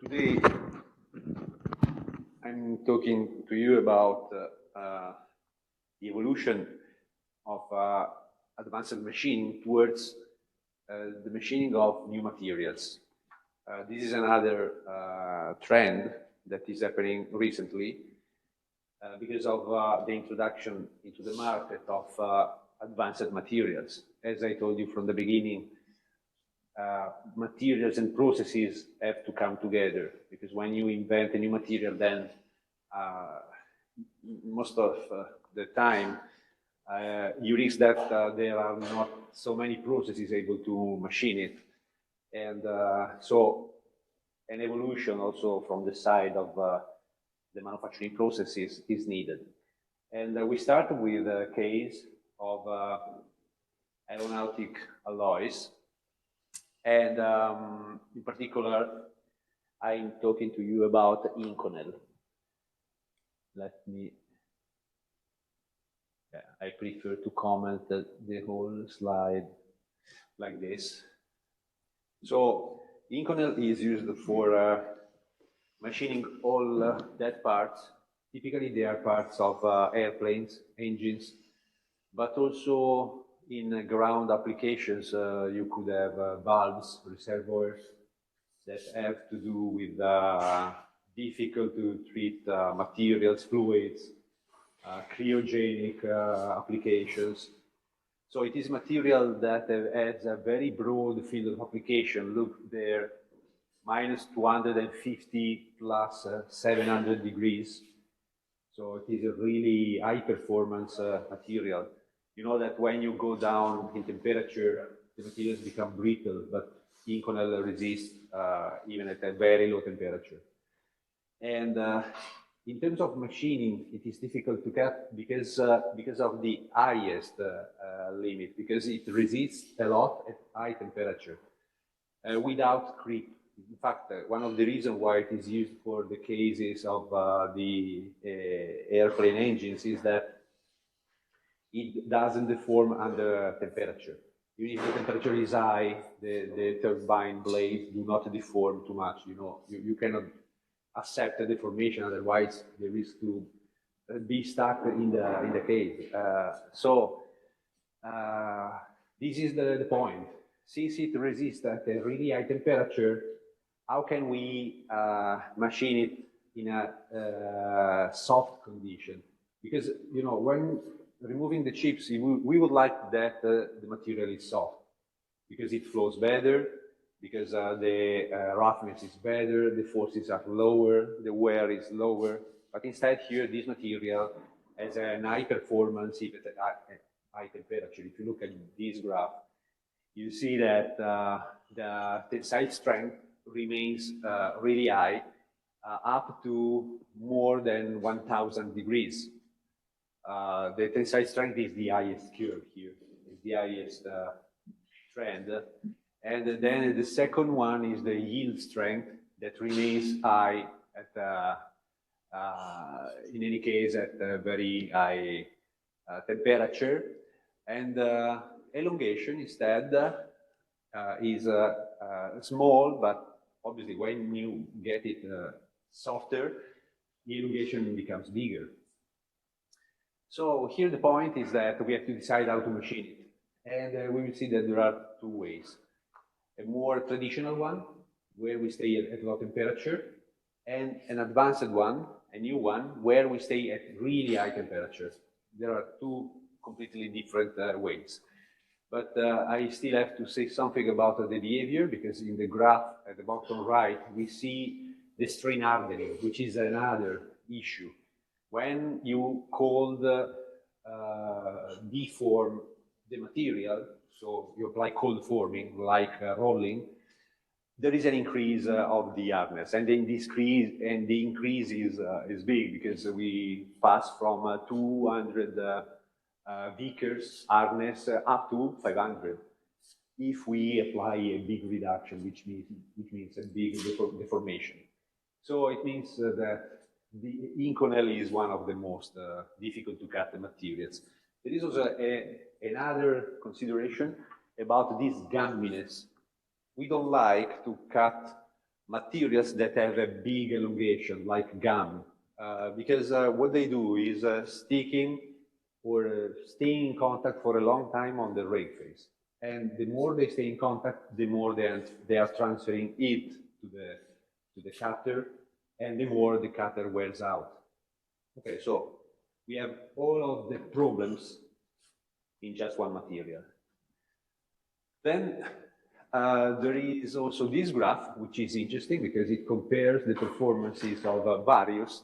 Today, I'm talking to you about the evolution of advanced machining towards the machining of new materials. This is another trend that is happening recently because of the introduction into the market of advanced materials. As I told you from the beginning, materials and processes have to come together, because when you invent a new material, then most of the time you risk that there are not so many processes able to machine it, and so an evolution also from the side of the manufacturing processes is needed. And we start with a case of aeronautic alloys. And in particular, I'm talking to you about Inconel. Let me, I prefer to comment the whole slide like this. So Inconel is used for machining all that parts. Typically, they are parts of airplanes, engines, but also in ground applications, you could have valves, reservoirs that have to do with difficult to treat materials, fluids, cryogenic applications. So it is material that has a very broad field of application. Look there, minus 250 plus 700 degrees. So it is a really high performance material. You know that when you go down in temperature, the materials become brittle, but Inconel resists even at a very low temperature. And in terms of machining, it is difficult to cut because of the highest limit, because it resists a lot at high temperature without creep. In fact, one of the reasons why it is used for the cases of the airplane engines is that it doesn't deform under temperature. Even if the temperature is high, the turbine blades do not deform too much. You know, you cannot accept the deformation, otherwise they risk to be stuck in the case. This is the point. Since it resists at a really high temperature, how can we machine it in a soft condition? Because, you know, when removing the chips, we would like that the material is soft, because it flows better, because the roughness is better, the forces are lower, the wear is lower. But instead here, this material has a high performance even at high temperature. If you look at this graph, you see that the tensile strength remains really high, up to more than 1000 degrees. The tensile strength is the highest curve here, is the highest trend. And then the second one is the yield strength that remains high at, in any case, at a very high temperature. And elongation instead is small, but obviously when you get it softer, the elongation becomes bigger. So here the point is that we have to decide how to machine it. And we will see that there are two ways. A more traditional one, where we stay at low temperature, and an advanced one, a new one, where we stay at really high temperature. There are two completely different ways. But I still have to say something about the behavior, because in the graph at the bottom right, we see the strain hardening, which is another issue. When you cold deform the material, so you apply cold forming, like rolling, there is an increase of the hardness, and the increase is big, because we pass from 200 Vickers hardness up to 500 if we apply a big reduction, which means a big deformation. So it means that the Inconel is one of the most difficult to cut materials. There is also another consideration about this gumminess. We don't like to cut materials that have a big elongation, like gum, because what they do is sticking or staying in contact for a long time on the rake face. And the more they stay in contact, the more they are transferring heat to the cutter, and the more the cutter wears out. Okay, so we have all of the problems in just one material. Then there is also this graph, which is interesting because it compares the performances of various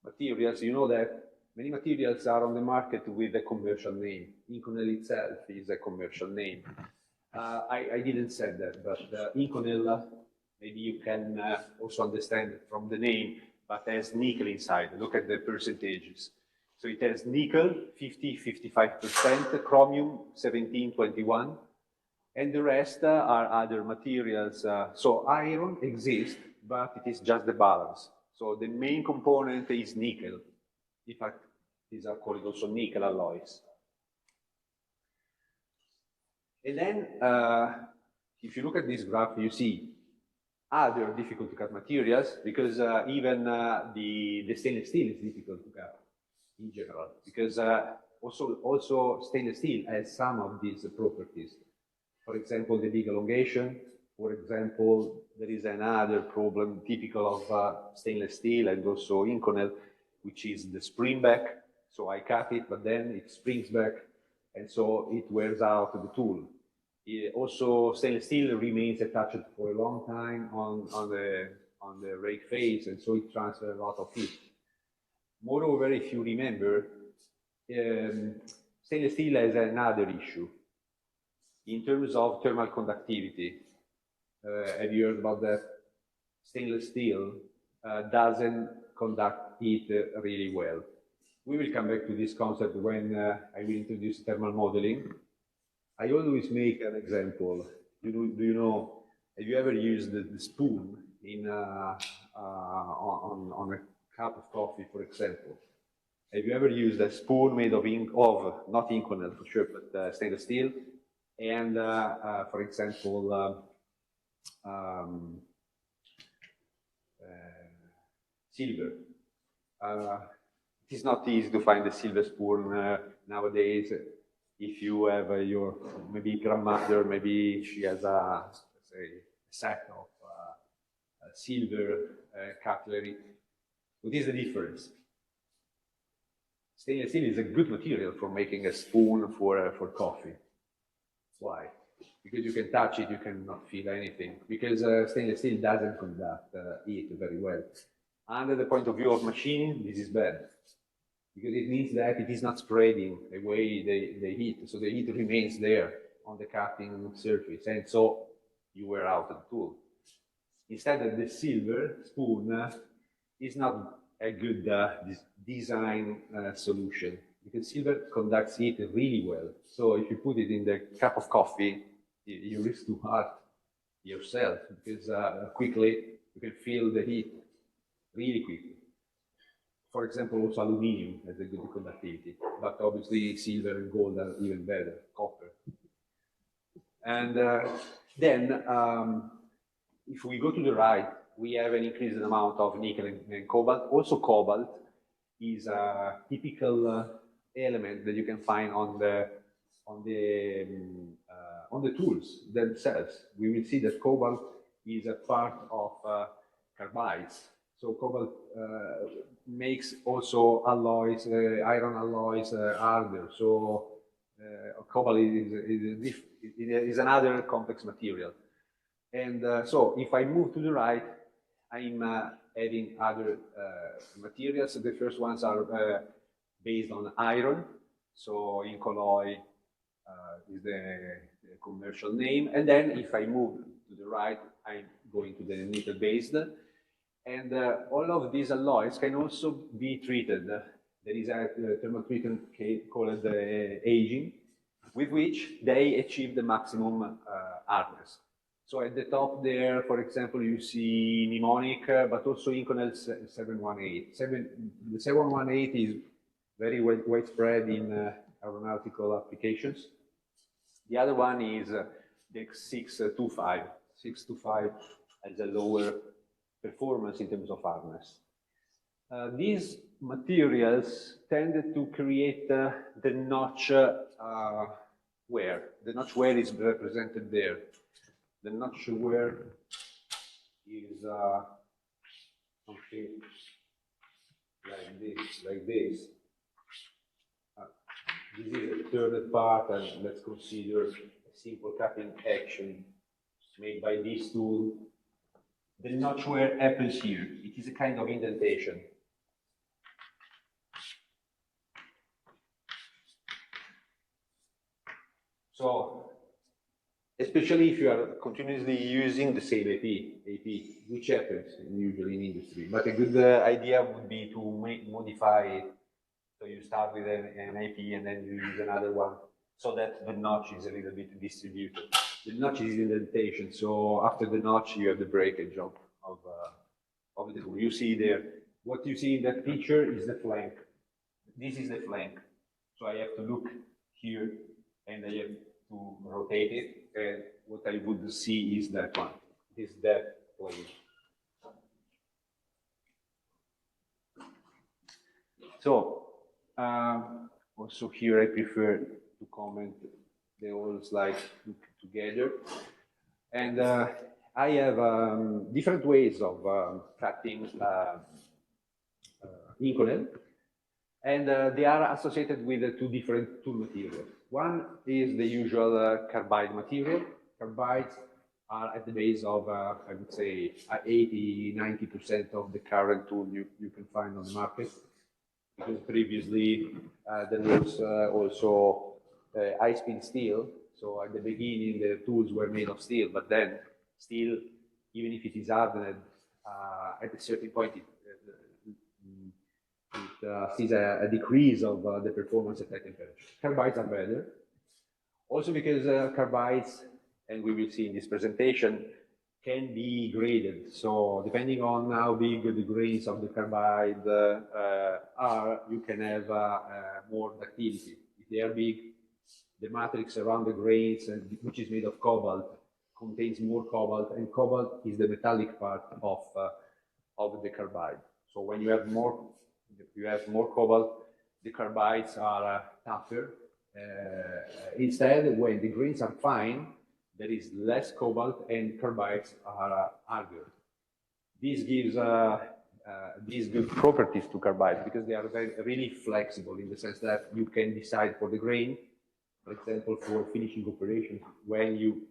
materials. You know that many materials are on the market with a commercial name. Inconel itself is a commercial name. I didn't say that, but Inconel, maybe you can also understand it from the name, but has nickel inside. Look at the percentages. So it has nickel, 50–55%, chromium, 17–21%, and the rest are other materials. So iron exists, but it is just the balance. So the main component is nickel. In fact, these are called also nickel alloys. And then, if you look at this graph, you see other difficult to cut materials, because even the stainless steel is difficult to cut in general, because also stainless steel has some of these properties. For example, the big elongation. For example, there is another problem typical of stainless steel and also Inconel, which is the spring back. So I cut it, but then it springs back, and so it wears out the tool. Also, stainless steel remains attached for a long time on the rake face, and so it transfers a lot of heat. Moreover, if you remember, stainless steel has another issue in terms of thermal conductivity. Have you heard about that? Stainless steel doesn't conduct heat really well. We will come back to this concept when I will introduce thermal modeling. I always make an example. Do you know, have you ever used the spoon in, on a cup of coffee, for example? Have you ever used a spoon made of not Inconel for sure, but stainless steel, and for example, silver? It is not easy to find a silver spoon nowadays. If you have your maybe grandmother, maybe she has a, let's say, a set of silver cutlery. What is the difference? Stainless steel is a good material for making a spoon for coffee. Why? Because you can touch it, you cannot feel anything. Because stainless steel doesn't conduct heat very well. Under the point of view of machining, this is bad, because it means that it is not spreading away the heat, so the heat remains there on the cutting surface, and so you wear out the tool. Instead, the silver spoon is not a good design solution, because silver conducts heat really well. So if you put it in the cup of coffee, you risk to hurt yourself, because quickly you can feel the heat really quickly. For example, also aluminium has a good conductivity, but obviously silver and gold are even better, copper. And then, if we go to the right, we have an increased amount of nickel and cobalt. Also, cobalt is a typical element that you can find on the tools themselves. We will see that cobalt is a part of carbides. So cobalt makes also alloys, iron alloys harder. So cobalt is another complex material. And so if I move to the right, I'm adding other materials. The first ones are based on iron. So Incolloy is the commercial name. And then if I move to the right, I'm going to the nickel-based. And all of these alloys can also be treated. There is a thermal treatment called aging, with which they achieve the maximum hardness. So at the top there, for example, you see mnemonic, but also Inconel 718. The 718 is very widespread in aeronautical applications. The other one is the 625. 625 has a lower performance in terms of hardness. These materials tended to create the notch wear. The notch wear is represented there. The notch wear is something like this. This is a third part, and let's consider a simple cutting action made by this tool. The notch wear happens here. It is a kind of indentation. So, especially if you are continuously using the same AP, which happens usually in industry. But a good idea would be to modify it. So you start with an AP and then you use another one, so that the notch is a little bit distributed. The notch is indentation, so after the notch you have the breakage of the tool. You see there, what you see in that picture is the flank. This is the flank. So I have to look here and I have to rotate it, and what I would see is that one. Is that plane. So also here I prefer to comment the whole slide together. And I have different ways of cutting Inconel, and they are associated with two different tool materials. One is the usual carbide material. Carbides are at the base of, I would say, 80–90% of the current tool you can find on the market. Because previously there was also high-speed steel. So at the beginning the tools were made of steel, but then steel, even if it is hardened, at a certain point it sees a decrease of the performance at high temperature. Carbides are better. Also because carbides, and we will see in this presentation, can be graded. So depending on how big the grains of the carbide are, you can have more ductility. If they are big, the matrix around the grains, which is made of cobalt, contains more cobalt, and cobalt is the metallic part of the carbide. So when you have more cobalt, the carbides are tougher. Instead, when the grains are fine, there is less cobalt and carbides are harder. This gives these good properties to carbides because they are really flexible in the sense that you can decide for the grain, for example, for finishing operations, when you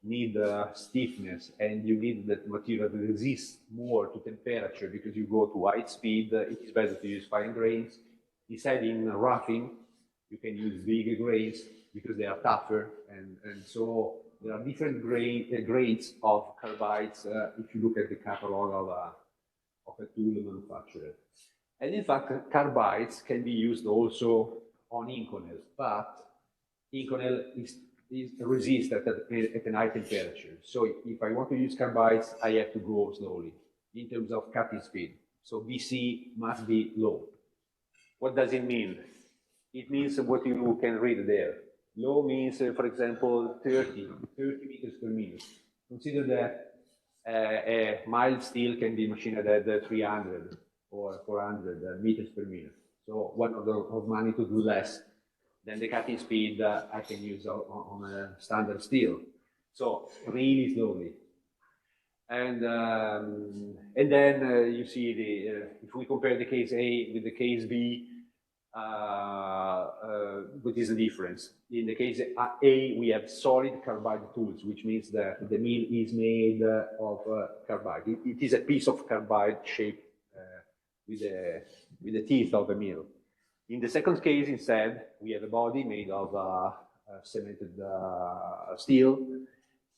need stiffness and you need that material to resist more to temperature because you go to high speed, it is better to use fine grains. Instead, in roughing, you can use bigger grains because they are tougher, and so there are different grades of carbides if you look at the catalog of a tool manufacturer. And in fact, carbides can be used also on Inconel, but Inconel is resistant at a high temperature. So if I want to use carbides, I have to go slowly in terms of cutting speed. So BC must be low. What does it mean? It means what you can read there. Low means, for example, 30 meters per minute. Consider that a mild steel can be machined at 300 or 400 meters per minute. So one of magnitude less than the cutting speed I can use on a standard steel. So really slowly. And then you see if we compare the case A with the case B, what is the difference? In the case A, we have solid carbide tools, which means that the mill is made of carbide. It is a piece of carbide shaped with the teeth of a mill. In the second case, instead, we have a body made of cemented steel,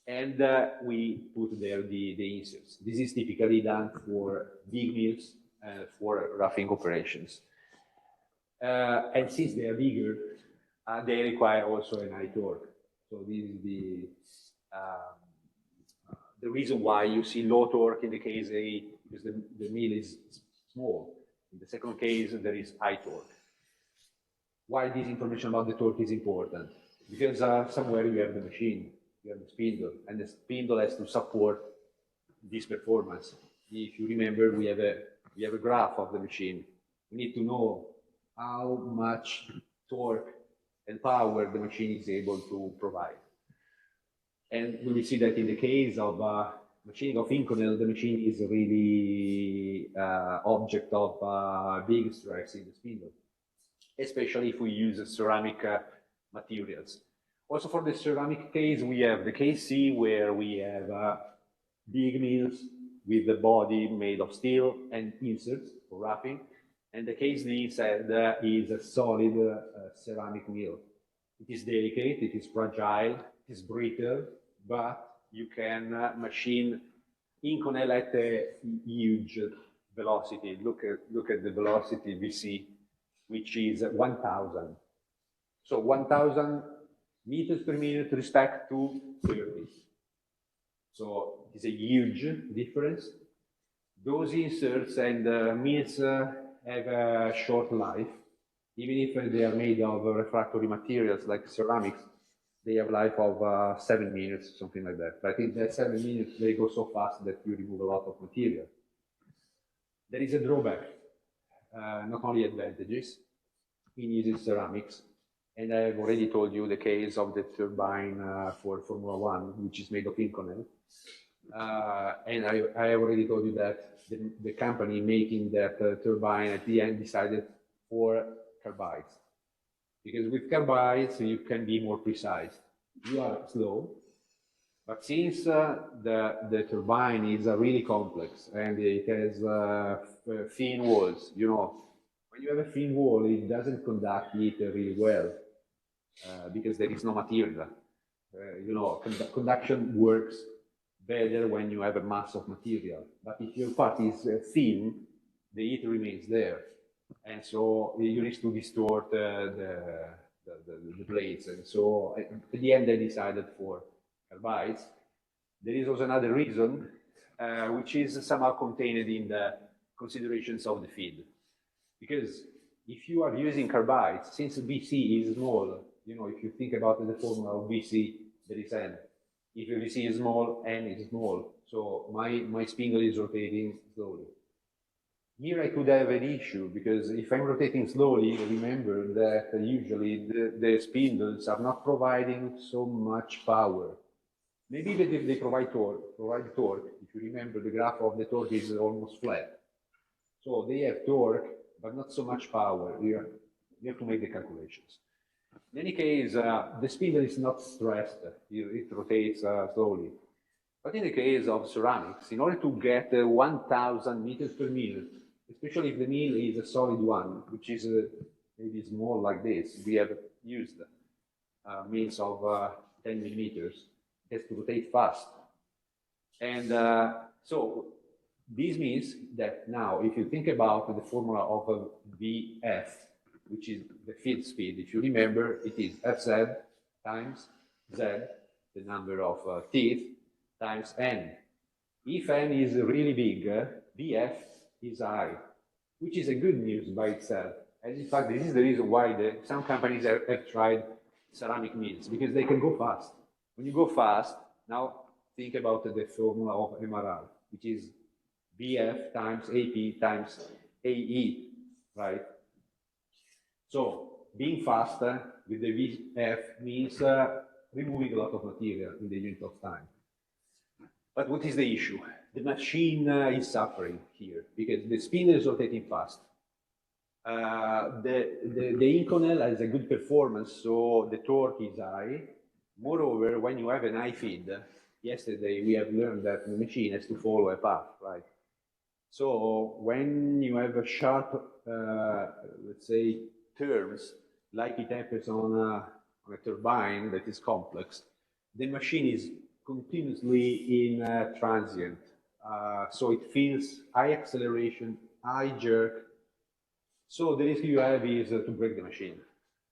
and we put there the inserts. This is typically done for big mills for roughing operations. And since they are bigger, they require also a high torque. So this is the reason why you see low torque in the case A, because the mill is small. In the second case, there is high torque. Why this information about the torque is important? Because somewhere you have the machine, you have the spindle, and the spindle has to support this performance. If you remember, we have a graph of the machine. We need to know how much torque and power the machine is able to provide. And we will see that in the case of machining of Inconel, the machine is really object of big stress in the spindle, especially if we use ceramic materials. Also for the ceramic case, we have the case C, where we have big mills with the body made of steel and inserts for wrapping. And the case D said is a solid ceramic mill. It is delicate, it is fragile, it is brittle, but you can machine Inconel at a huge velocity. Look at the velocity VC, which is 1,000. So 1,000 meters per minute respect to 30. So it's a huge difference. Those inserts and mills have a short life. Even if they are made of refractory materials like ceramics, they have a life of 7 minutes, something like that. But in that 7 minutes, they go so fast that you remove a lot of material. There is a drawback, not only advantages in using ceramics. And I have already told you the case of the turbine for Formula One, which is made of Inconel. And I have already told you that the company making that turbine at the end decided for carbides. Because with carbides, you can be more precise. You are slow, but since the turbine is really complex and it has thin walls, you know, when you have a thin wall, it doesn't conduct heat really well because there is no material. You know, conduction works better when you have a mass of material. But if your part is thin, the heat remains there. And so you risk to distort the blades. And so at the end, they decided for carbides. There is also another reason, which is somehow contained in the considerations of the feed. Because if you are using carbides, since VC is small, you know, if you think about the formula of VC, there is N. If VC is small, N is small. So my spindle is rotating slowly. Here I could have an issue, because if I'm rotating slowly, remember that usually the spindles are not providing so much power. Maybe even if they provide torque, if you remember the graph of the torque is almost flat. So they have torque, but not so much power. You have to make the calculations. In any case, the spindle is not stressed, it rotates slowly. But in the case of ceramics, in order to get 1,000 meters per minute, especially if the mill is a solid one, which is maybe small like this, we have used mills of 10 millimeters, it has to rotate fast. And so this means that now, if you think about the formula of Vf, which is the feed speed, if you remember, it is Fz times Z, the number of teeth, times N. If N is really big, Vf is high, which is a good news by itself. And in fact, this is the reason why some companies have tried ceramic mills, because they can go fast. When you go fast, now think about the formula of MRR, which is Vf times AP times AE, right? So being faster with the Vf means removing a lot of material in the unit of time. But what is the issue? The machine is suffering here because the spindle is rotating fast. The Inconel has a good performance, so the torque is high. Moreover, when you have an high feed, yesterday we have learned that the machine has to follow a path, right? So when you have a sharp, let's say, turns, like it happens on a turbine that is complex, the machine is continuously in transient. So it feels high acceleration, high jerk. So the risk you have is to break the machine.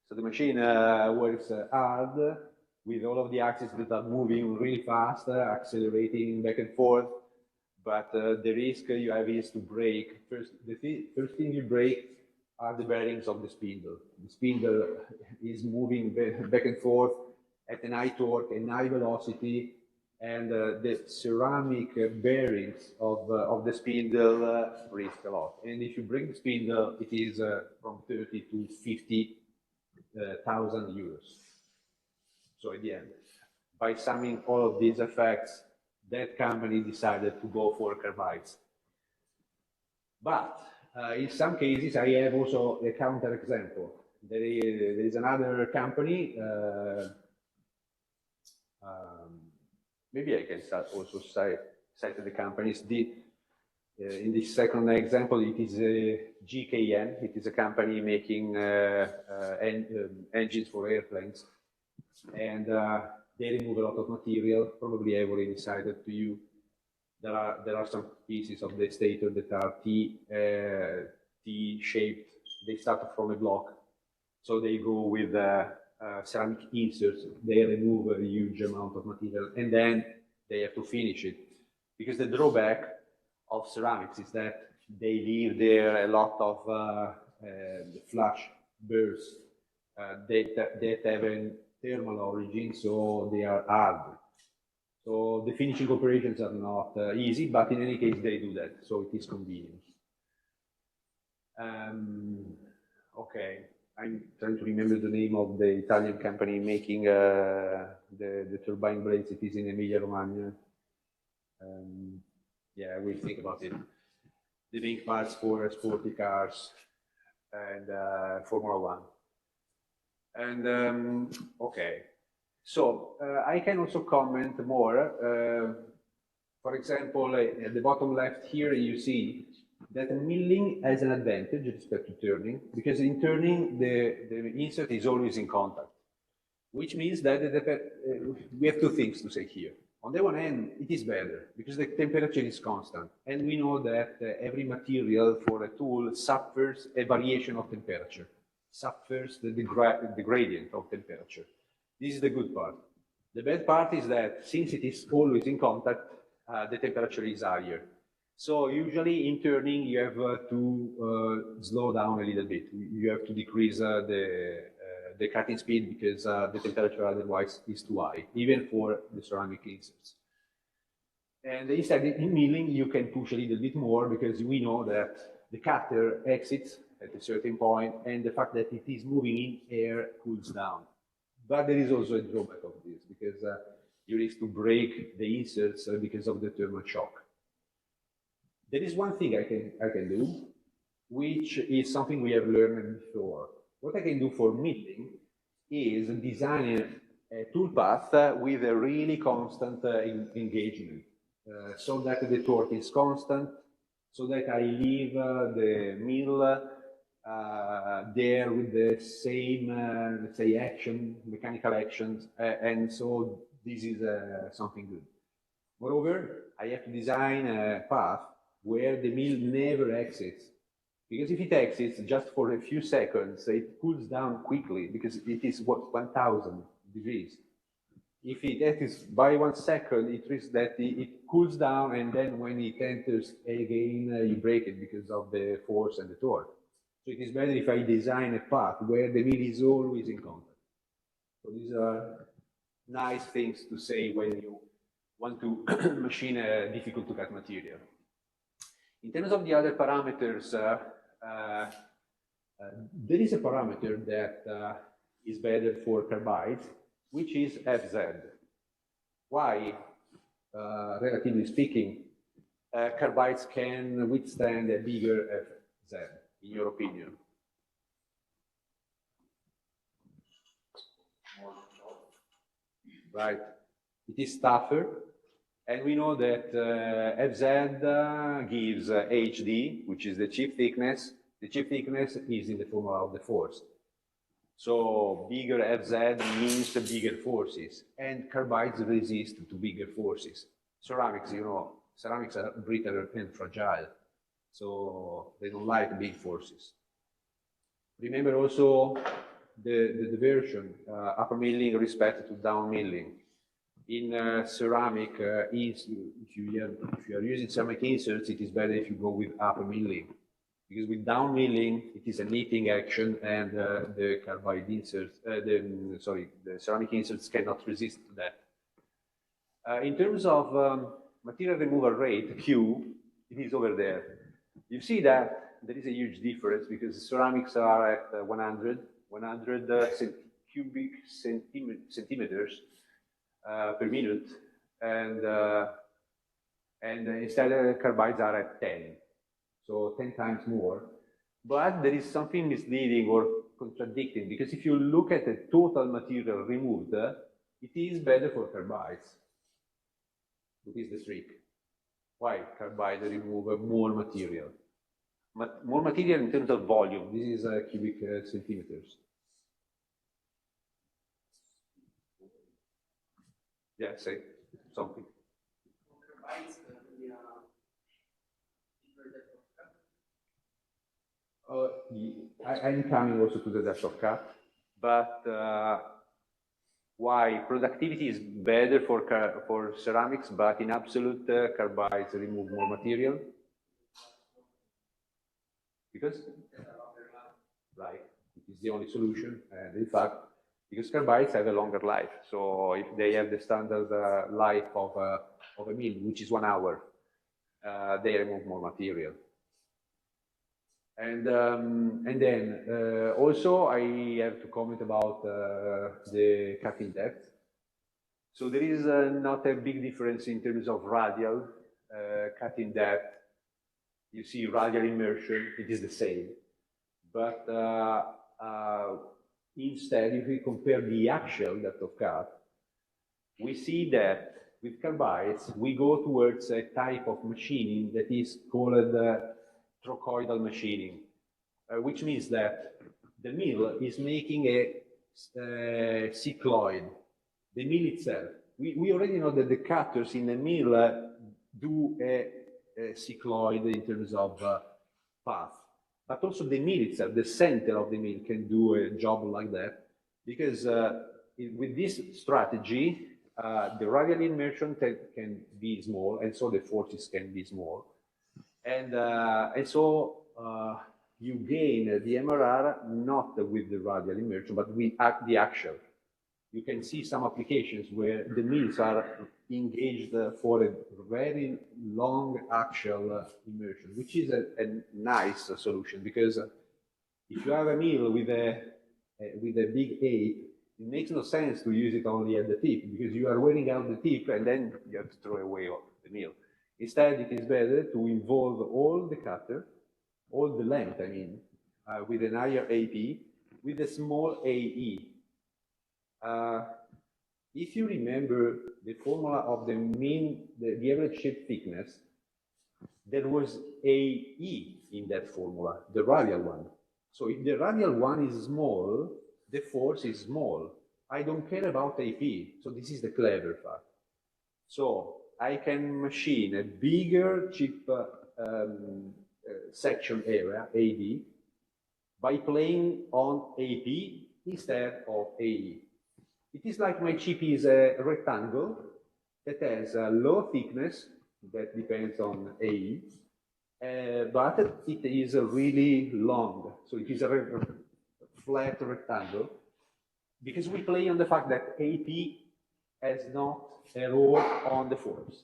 So the machine works hard with all of the axes that are moving really fast, accelerating back and forth. But the risk you have is to break. First thing you break are the bearings of the spindle. The spindle is moving back and forth at an high torque and high velocity, and the ceramic bearings of the spindle risk a lot. And if you break the spindle, it is from 30 to 50,000 euros. So at the end, by summing all of these effects, that company decided to go for carbides. But in some cases, I have also a counter example. There is another company. Maybe I can also cite the companies. In this second example, it is GKN. It is a company making engines for airplanes, and they remove a lot of material. Probably I've already cited to you. There are some pieces of the stator that are T-shaped. They start from a block, so they go with ceramic inserts. They remove a huge amount of material, and then they have to finish it. Because the drawback of ceramics is that they leave there a lot of flash bursts that have a thermal origin, so they are hard. So the finishing operations are not easy, but in any case they do that, so it is convenient. Okay, I'm trying to remember the name of the Italian company making the turbine blades. It is in Emilia-Romagna. Yeah, we'll think about it. They make parts for sporty cars and Formula One. And okay. So I can also comment more. For example, at the bottom left here, you see that milling has an advantage with respect to turning, because in turning, the insert is always in contact, which means that we have two things to say here. On the one hand, it is better, because the temperature is constant, and we know that every material for a tool suffers a variation of temperature, suffers the gradient of temperature. This is the good part. The bad part is that since it is always in contact, the temperature is higher. So usually in turning, you have to slow down a little bit. You have to decrease the cutting speed because the temperature otherwise is too high, even for the ceramic inserts. And instead, in milling, you can push a little bit more because we know that the cutter exits at a certain point, and the fact that it is moving in air cools down. But there is also a drawback of this, because you risk to break the inserts because of the thermal shock. There is one thing I can do, which is something we have learned before. What I can do for milling is design a toolpath with a really constant engagement, so that the torque is constant, so that I leave the mill there with the same, let's say, mechanical actions, and so this is something good. Moreover, I have to design a path where the mill never exits, because if it exits just for a few seconds, it cools down quickly because it is 1,000 degrees. If it exits by 1 second, it risks that it cools down, and then when it enters again, you break it because of the force and the torque. So it is better if I design a path where the mill is always in contact. So these are nice things to say when you want to machine a difficult to cut material. In terms of the other parameters, there is a parameter that is better for carbides, which is FZ. Why, relatively speaking, carbides can withstand a bigger FZ, in your opinion? Right, it is tougher, and we know that FZ gives HD, which is the chip thickness. The chip thickness is in the formula of the force. So bigger FZ means the bigger forces, and carbides resist to bigger forces. Ceramics, you know, ceramics are brittle and fragile, so they don't like big forces. Remember also the diversion, upper milling respect to down milling. In ceramic, if you are using ceramic inserts, it is better if you go with upper milling, because with down milling, it is a knitting action, and the carbide inserts, the ceramic inserts cannot resist to that. In terms of material removal rate, Q, it is over there. You see that there is a huge difference because ceramics are at 100 cubic centimeters per minute, and instead carbides are at 10, so 10 times more. But there is something misleading or contradicting, because if you look at the total material removed, it is better for carbides. What is the trick? Why carbides remove more material? More material in terms of volume. This is cubic centimeters. Yeah, say something. I'm coming also to the depth of cut, but why productivity is better for ceramics, but in absolute carbides remove more material? Because right, it is the only solution, and in fact, because carbides have a longer life. So if they have the standard life of a mill, which is 1 hour, they remove more material. And then also I have to comment about the cutting depth. So there is not a big difference in terms of radial cutting depth. You see radial immersion, it is the same. But instead, if we compare the actual depth of cut, we see that with carbides, we go towards a type of machining that is called trochoidal machining, which means that the mill is making a cycloid. The mill itself. We already know that the cutters in the mill do a cycloid in terms of path. But also the mill itself, the center of the mill, can do a job like that, because with this strategy, the radial immersion can be small, and so the forces can be small. And so you gain the MRR not with the radial immersion, but with the axial. You can see some applications where the mills are engaged for a very long axial immersion, which is a nice solution, because if you have a mill with a big ape, it makes no sense to use it only at the tip, because you are wearing out the tip and then you have to throw away the mill. Instead, it is better to involve all the cutter, all the length, I mean, with an higher AP, with a small AE. If you remember the formula of the average shape thickness, there was AE in that formula, the radial one. So if the radial one is small, the force is small. I don't care about AP, so this is the clever part. So I can machine a bigger chip section area, AD, by playing on AP instead of AE. It is like my chip is a rectangle that has a low thickness that depends on AE, but it is really long. So it is a flat rectangle, because we play on the fact that AP has not a role on the force.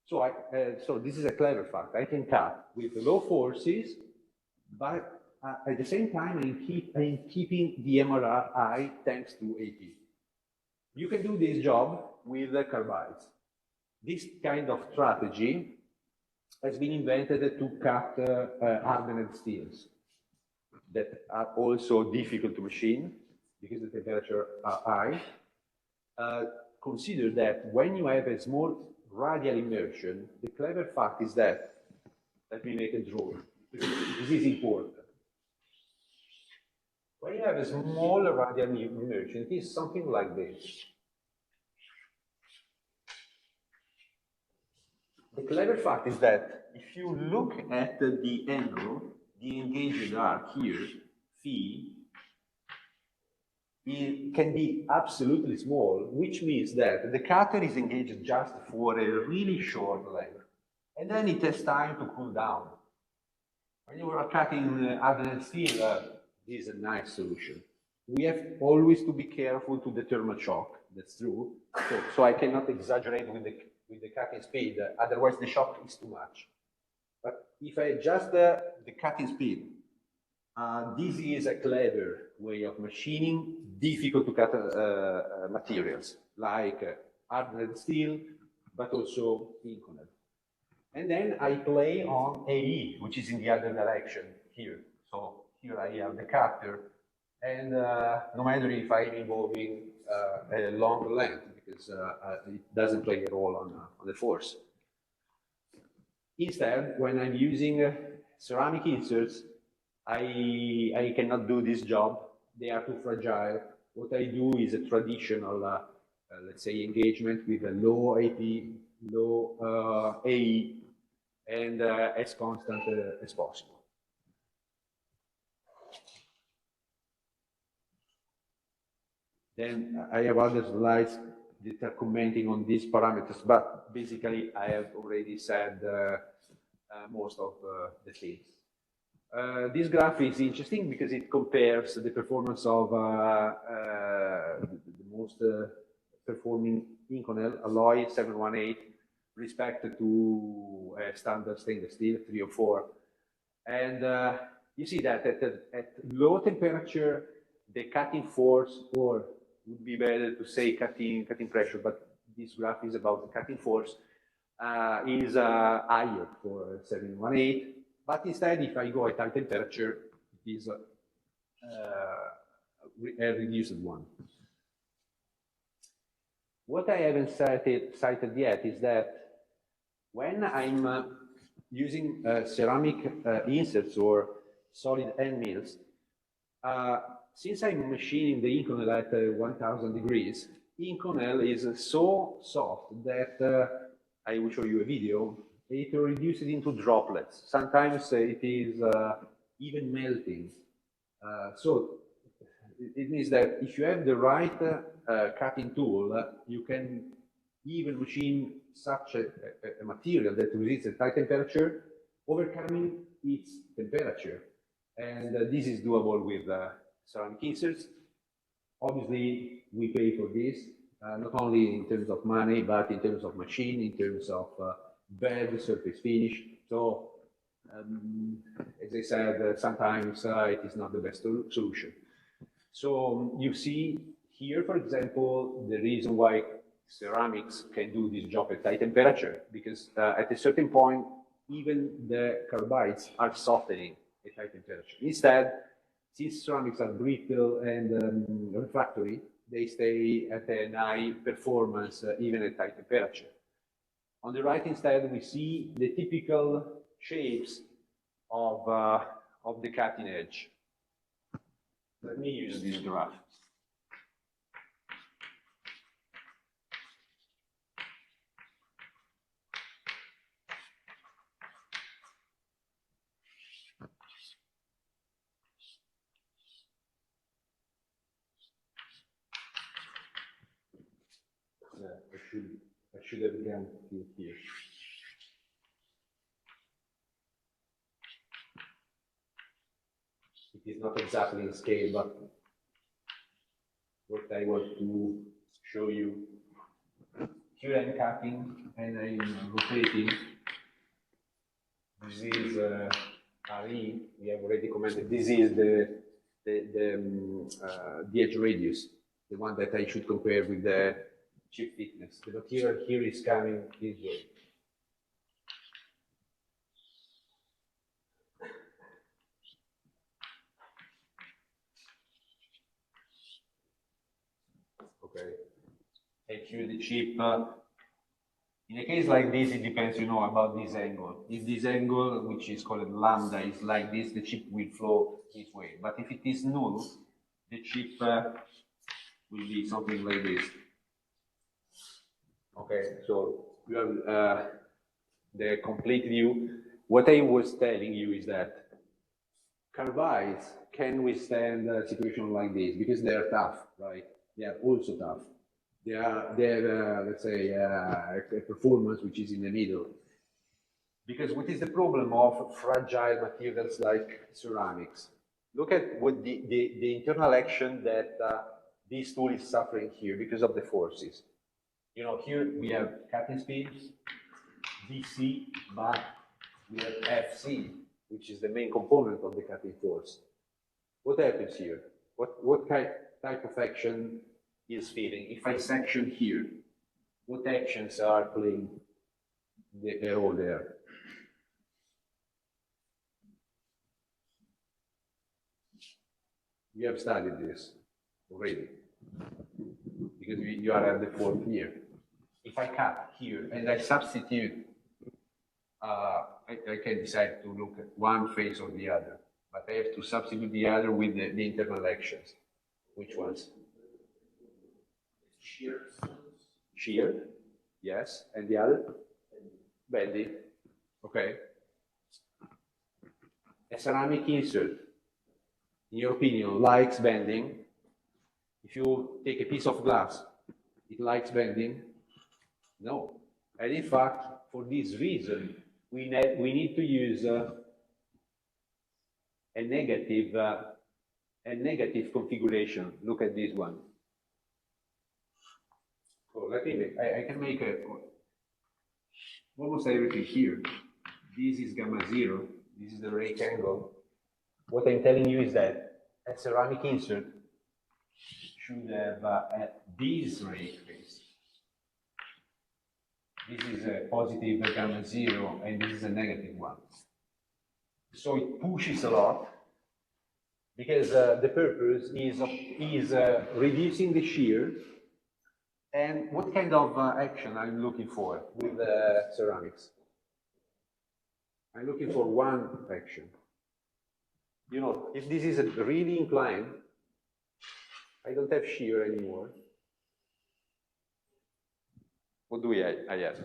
So, so this is a clever fact. I can cut with low forces, but at the same time, I'm keeping the MRR high thanks to AP. You can do this job with carbides. This kind of strategy has been invented to cut hardened steels that are also difficult to machine because the temperatures are high. Consider that when you have a small radial immersion, the clever fact is that, let me make a drawing. This is important. When you have a small radial immersion, it is something like this. The clever fact is that if you look at the angle, the engaged arc here, phi, it can be absolutely small, which means that the cutter is engaged just for a really short length, and then it has time to cool down. When you are cutting hardened steel, this is a nice solution. We have always to be careful to the thermal shock, that's true. So I cannot exaggerate with the cutting speed, otherwise the shock is too much. But if I adjust the cutting speed, this is a clever way of machining difficult to cut materials, like hardened steel, but also Inconel. And then I play on AE, which is in the other direction here. So here I have the cutter, and no matter if I'm involving a long length, because it doesn't play a role on the force. Instead, when I'm using ceramic inserts, I cannot do this job. They are too fragile. What I do is a traditional, let's say, engagement with a low AP, low AE, and as constant as possible. Then I have other slides that are commenting on these parameters, but basically I have already said most of the things. This graph is interesting because it compares the performance of the most performing Inconel alloy 718 respect to standard stainless steel 304. And you see that at low temperature, the cutting force, or would be better to say cutting pressure, but this graph is about the cutting force, is higher for 718. But instead, if I go at high temperature, it is a reduced one. What I haven't cited yet is that when I'm using ceramic inserts or solid end mills, since I'm machining the Inconel at 1000 degrees, Inconel is so soft that I will show you a video. It reduces into droplets. Sometimes it is even melting. So it means that if you have the right cutting tool, you can even machine such a material that resists at high temperature, overcoming its temperature. And this is doable with ceramic inserts. Obviously, we pay for this, not only in terms of money, but in terms of machine, in terms of bad surface finish. So, as I said, sometimes it is not the best solution. So you see here, for example, the reason why ceramics can do this job at high temperature, because at a certain point, even the carbides are softening at high temperature. Instead, since ceramics are brittle and refractory, they stay at a high performance even at high temperature. On the right, instead, we see the typical shapes of the cutting edge. Let me use this graph. I should have gone here. It is not exactly in scale, but what I want to show you. Here I'm cutting and I'm rotating. This is RE. We have already commented. This is the edge radius, the one that I should compare with the chip thickness. The material here is coming this way. Okay. And here the chip. In a case like this, it depends, about this angle. If this angle, which is called lambda, is like this, the chip will flow this way. But if it is null, the chip will be something like this. Okay, so you have the complete view. What I was telling you is that carbides can withstand a situation like this because they are tough, right? They are also tough. They have, let's say, a performance which is in the middle. Because what is the problem of fragile materials like ceramics? Look at what the internal action that this tool is suffering here because of the forces. You know, here we have cutting speed, VC, but we have FC, which is the main component of the cutting force. What happens here? What type of action is feeling? If I section here, what actions are playing the role there? You have studied this already, because you are at the fourth year. If I cut here and I substitute, I can decide to look at one phase or the other, but I have to substitute the other with the internal actions. Which ones? Shear. Shear, yes, and the other? Bending, okay. A ceramic insert, in your opinion, likes bending. If you take a piece of glass, it likes bending? No. And in fact, for this reason, we need to use a negative configuration. Look at this one. So let me make, I can make almost everything here. This is gamma 0. This is the rake angle. What I'm telling you is that a ceramic insert should have this rake face. This is a positive gamma 0, and this is a negative one. So it pushes a lot, because the purpose is reducing the shear. And what kind of action I'm looking for with ceramics? I'm looking for one action. You know, if this is really inclined, I don't have shear anymore. What do I have?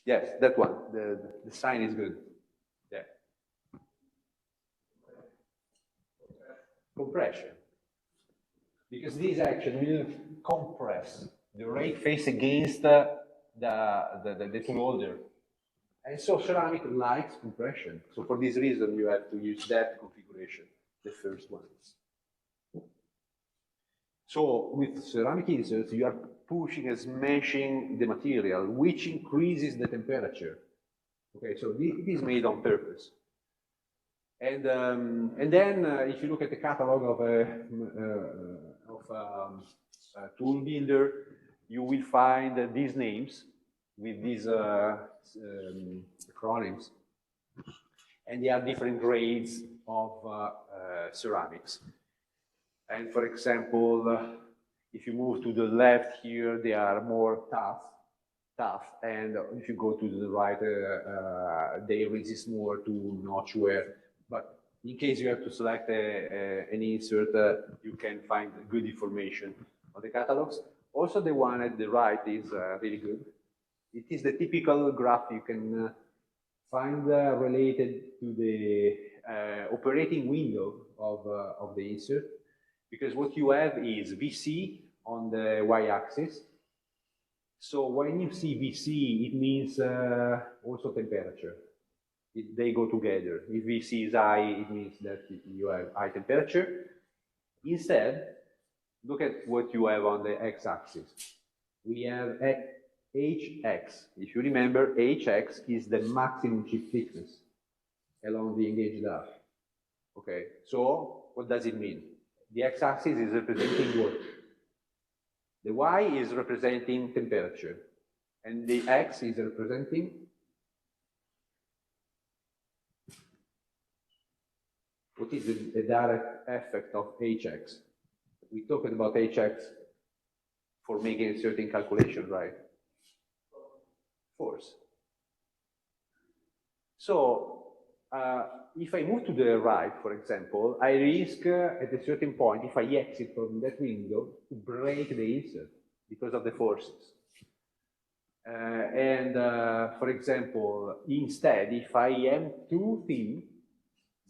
Yes, that one. The sign is good. Yeah. Compression. Because this action will compress the rake face against the tool holder. And so ceramic likes compression. So for this reason, you have to use that configuration, the first one. So with ceramic inserts, you are pushing and smashing the material, which increases the temperature. Okay, so it is made on purpose. And then if you look at the catalog of a tool builder, you will find these names with these acronyms, and there are different grades of ceramics. And for example, if you move to the left here, they are more tough, and if you go to the right, they resist more to notch wear. But in case you have to select an insert, you can find good information on the catalogs. Also, the one at the right is really good. It is the typical graph you can find related to the operating window of the insert, because what you have is VC on the y-axis. So when you see VC, it means also temperature. They go together. If VC is high, it means that you have high temperature. Instead, look at what you have on the x-axis. We have HX. If you remember, HX is the maximum chip thickness along the engaged arc. Okay, so what does it mean? The x-axis is representing what? The y is representing temperature, and the x is representing what is the direct effect of HX? We talked about HX for making a certain calculation, right? Force. So if I move to the right, for example, I risk at a certain point, if I exit from that window, to break the insert because of the forces. For example, instead, if I am too thin,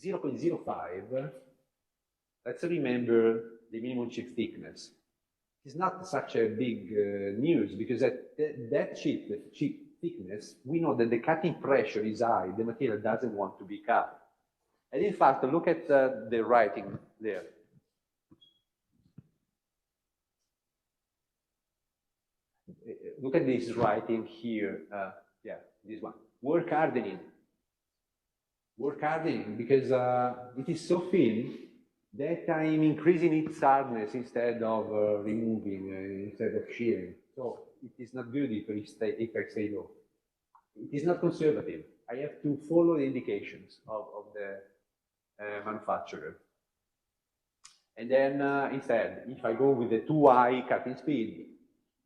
0.05, let's remember the minimum chip thickness. It's not such a big news, because at that chip thickness, we know that the cutting pressure is high, the material doesn't want to be cut. And in fact, look at the writing there. look at this writing here. Yeah, this one. Work hardening. Work hardening because it is so thin that I'm increasing its hardness instead of removing, instead of shearing. So it is not good if I stay low. It is not conservative. I have to follow the indications of the manufacturer. And then instead, if I go with the too high cutting speed,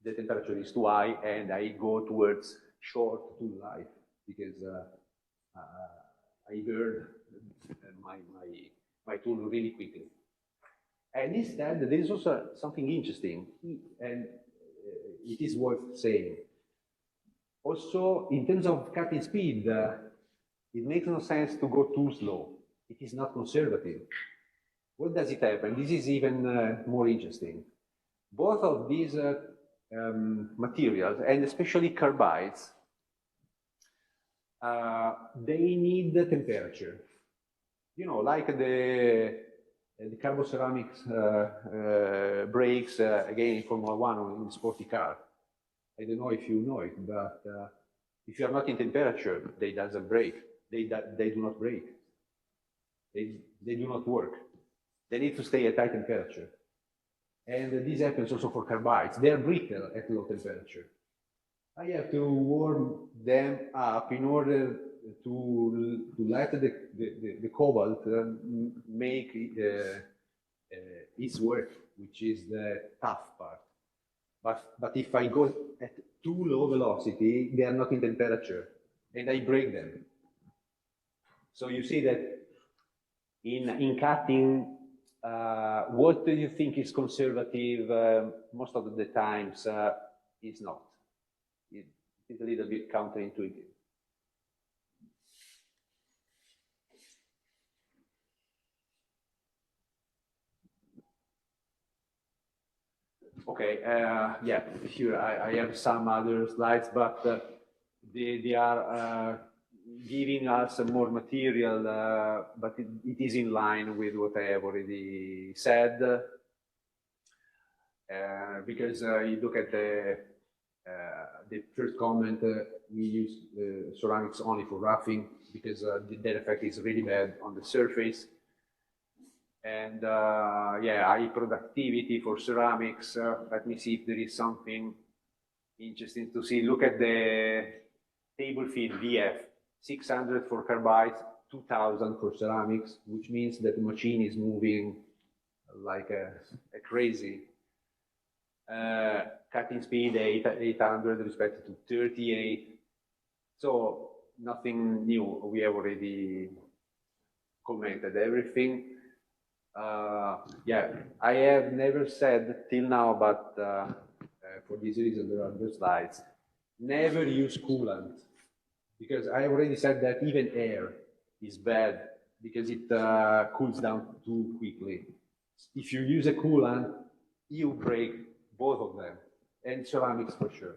the temperature is too high and I go towards short to life because I burn my tool really quickly. And instead, there is also something interesting, and it is worth saying. Also, in terms of cutting speed, it makes no sense to go too slow. It is not conservative. What does it happen? This is even more interesting. Both of these materials, and especially carbides, they need the temperature. You know, like the carboceramics brakes, again, in Formula One or in sporty car. I don't know if you know it, but if you are not in temperature, they doesn't break. They do not break. They do not work. They need to stay at high temperature. And this happens also for carbides. They are brittle at low temperature. I have to warm them up in order to let the cobalt make its work, which is the tough part. But if I go at too low velocity, they are not in temperature, and I break them. So you see that in cutting, what do you think is conservative most of the times is not. It is a little bit counterintuitive. Okay, yeah, here I have some other slides, but they are giving us more material, but it is in line with what I have already said. Because you look at the first comment, we use ceramics only for roughing because that effect is really bad on the surface. And yeah, high productivity for ceramics. Let me see if there is something interesting to see. Look at the table feed VF, 600 for carbides, 2000 for ceramics, which means that the machine is moving like a crazy. Cutting speed 800 respect to 38. So nothing new. We have already commented everything. Yeah, I have never said till now, but for this reason there are other slides. Never use coolant, because I already said that even air is bad because it cools down too quickly. If you use a coolant, you break both of them, and ceramics for sure,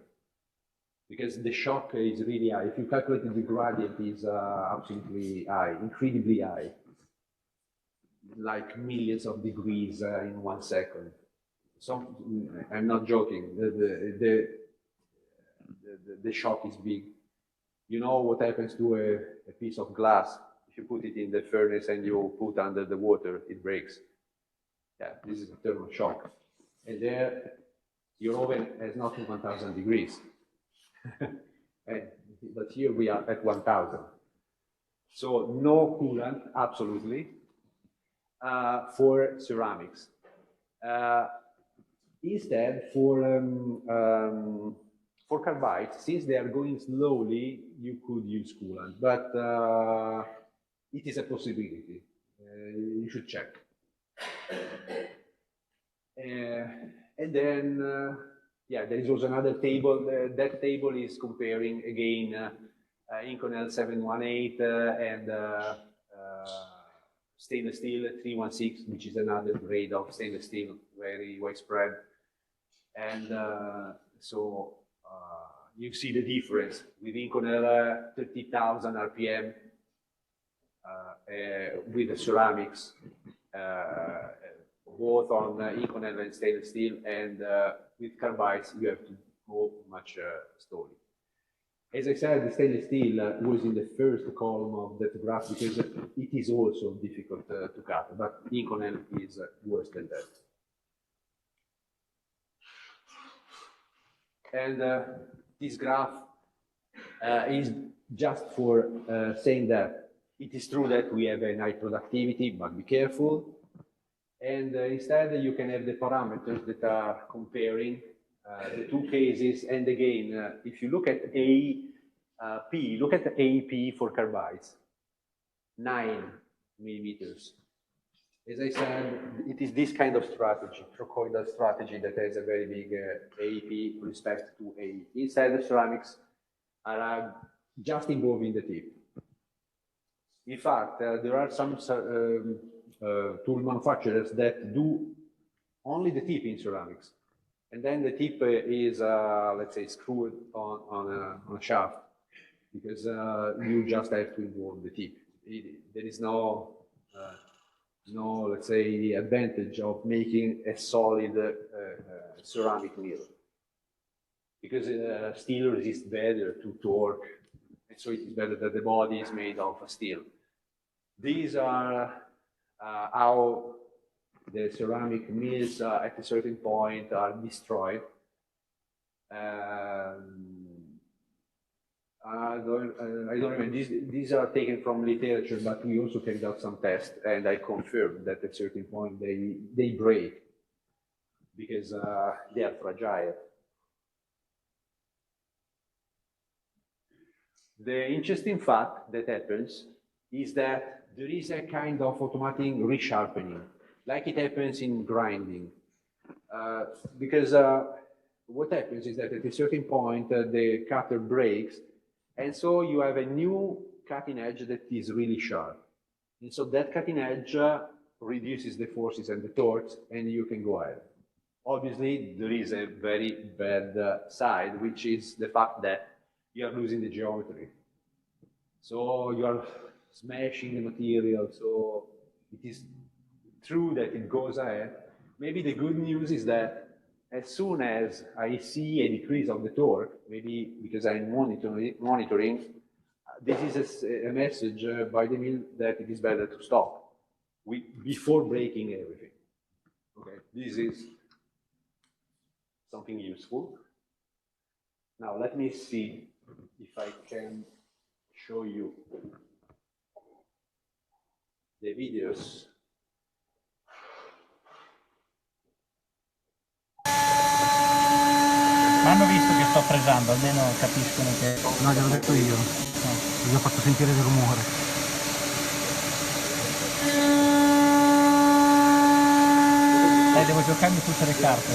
because the shock is really high. If you calculate the gradient, is absolutely high, incredibly high, like millions of degrees in 1 second. So I'm not joking. The shock is big. You know what happens to a piece of glass if you put it in the furnace and you put under the water, it breaks. Yeah, this is a thermal shock. And there, your oven has not 1,000 degrees. But here we are at 1,000. So no coolant, absolutely, for ceramics. Instead, for carbides, since they are going slowly, you could use coolant, but it is a possibility. You should check. And then, yeah, there is also another table. That table is comparing again Inconel 718 and stainless steel 316, which is another grade of stainless steel, very widespread. And so you see the difference with Inconel 30,000 RPM with the ceramics, both on Inconel and stainless steel, and with carbides you have to go much slowly. As I said, the stainless steel was in the first column of that graph because it is also difficult to cut, but Inconel is worse than that. And this graph is just for saying that it is true that we have a high productivity, but be careful. And instead, you can have the parameters that are comparing the two cases. And again, if you look at AP, look at the AP for carbides, 9 millimeters. As I said, it is this kind of strategy, trochoidal strategy, that has a very big AP with respect to AE. Instead, the ceramics are just involving the tip. In fact, there are some tool manufacturers that do only the tip in ceramics. And then the tip is, let's say, screwed on a shaft, because you just have to involve the tip. There is no, let's say, advantage of making a solid ceramic mill, because steel resists better to torque, and so it is better that the body is made of steel. These are how the ceramic mills at a certain point are destroyed. I don't remember. These are taken from literature, but we also carried out some tests, and I confirmed that at a certain point they break because they are fragile. The interesting fact that happens is that there is a kind of automatic resharpening, like it happens in grinding. Because what happens is that at a certain point, the cutter breaks, and so you have a new cutting edge that is really sharp. And so that cutting edge reduces the forces and the torques, and you can go ahead. Obviously, there is a very bad side, which is the fact that you are losing the geometry. So you are smashing the material, so it is true that it goes ahead. Maybe the good news is that as soon as I see a decrease of the torque, maybe because I'm monitoring, this is a message by the mill that it is better to stop before breaking everything. Okay, this is something useful. Now let me see if I can show you the videos. Ma hanno visto che sto fregando, almeno capiscono che... No, gliel'ho detto io. No. Gli ho fatto sentire il rumore. Devo giocarmi tutte le carte.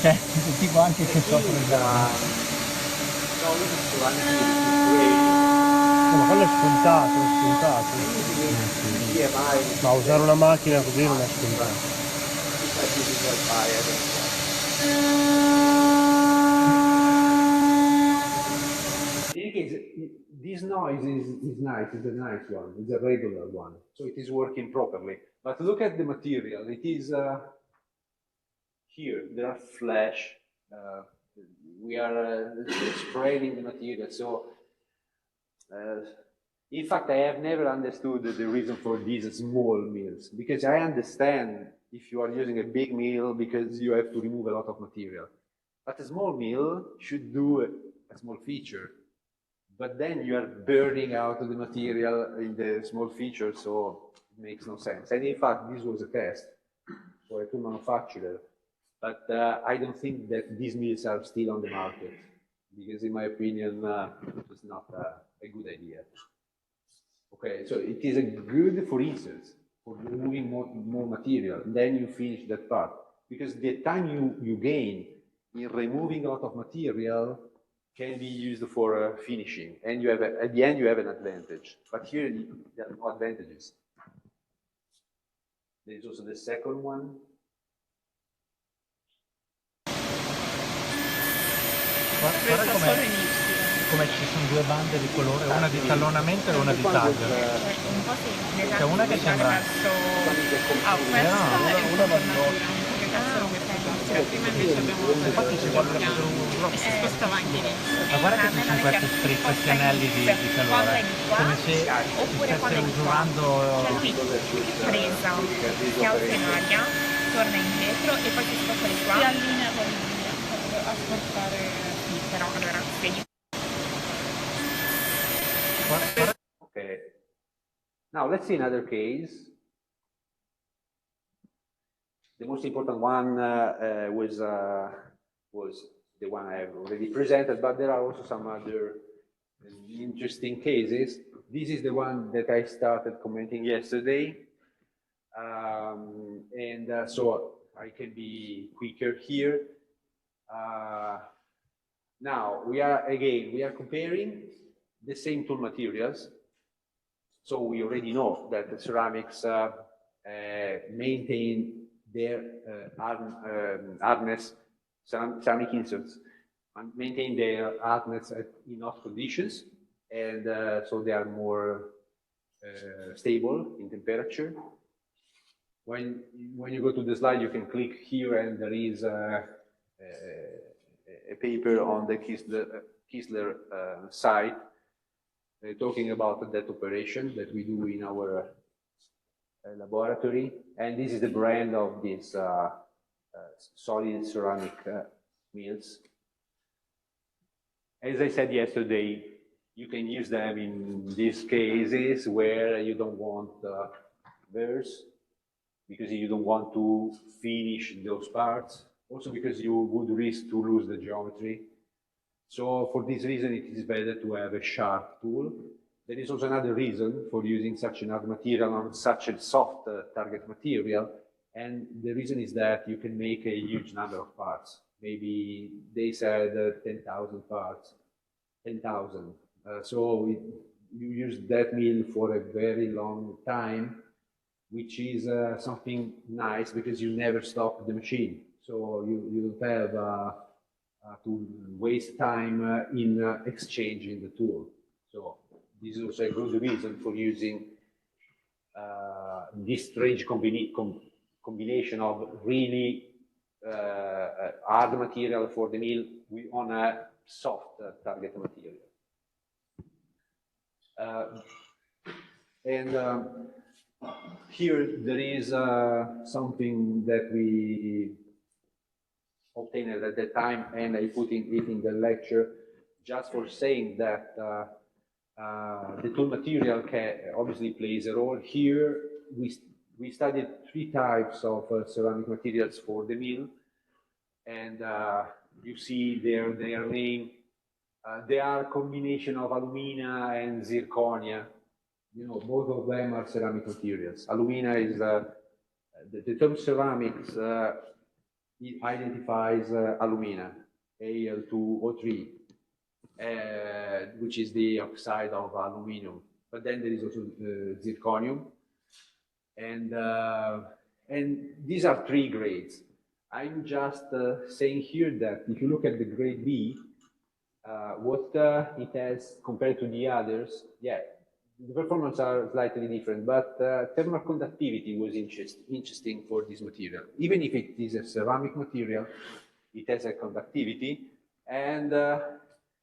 Cioè, tipo anche che sto fregando. Ma quello è scontato, è scontato. Ma usare una macchina così non è scontato. This noise is nice, it's a nice one, it's a regular one, so it is working properly. But look at the material, it is here, there are flash, we are spraying the material, so in fact I have never understood the reason for these small mills, because I understand if you are using a big mill because you have to remove a lot of material, but a small mill should do a small feature. But then you are burning out the material in the small feature, so it makes no sense. And in fact, this was a test for a tool manufacturer. But I don't think that these mills are still on the market, because in my opinion, it was not a good idea. Okay, so it is a good, for instance, for removing more material. Then you finish that part, because the time you gain in removing a lot of material can be used for finishing, and you have at the end you have an advantage. But here there are no advantages. There is also the second one. Guarda come ci sono due bande di colore, una di tallonamento e una di taglio. Un po' sì, C'è una che sembra... una va Pietro, prima invece abbiamo Infatti si guarda piano più e si spostava anche dentro. Ma guarda che ci sono questi anelli di calore, come se oppure quando è stesse di qua. usurando. Cioè lui presa, si alza in aria, torna indietro e poi si sposta di qua. Si allinea con a spostare. Sì, però allora spieghi. Okay. Now let's see another case. The most important one was the one I have already presented, but there are also some other interesting cases. This is the one that I started commenting yesterday, so I can be quicker here. Now we are comparing the same tool materials. So we already know that the ceramics maintain their hardness, ceramic inserts, and maintain their hardness at enough conditions, and so they are more stable in temperature. When you go to the slide, you can click here, and there is a paper on the Kistler site talking about that operation that we do in our laboratory, and this is the brand of these solid ceramic mills. As I said yesterday, you can use them in these cases where you don't want burrs, because you don't want to finish those parts, also because you would risk to lose the geometry. So for this reason, it is better to have a sharp tool. There is also another reason for using such an hard material on such a soft target material, and the reason is that you can make a huge number of parts. Maybe they said 10,000 parts, 10,000. So you use that mill for a very long time, which is something nice because you never stop the machine. So you don't have to waste time in exchanging the tool. So this is also a good reason for using this strange combination of really hard material for the mill on a soft target material. Here there is something that we obtained at that time, and I put it in the lecture just for saying that the tool material obviously plays a role. Here we studied 3 types of ceramic materials for the mill, and you see their name. They are a combination of alumina and zirconia. You know, both of them are ceramic materials. Alumina is the term ceramics. It identifies alumina, Al2O3, which is the oxide of aluminum. But then there is also zirconium, and these are 3 grades. I'm just saying here that if you look at the grade B, what it has compared to the others, yeah, the performance are slightly different, but thermal conductivity was interesting for this material. Even if it is a ceramic material, it has a conductivity, and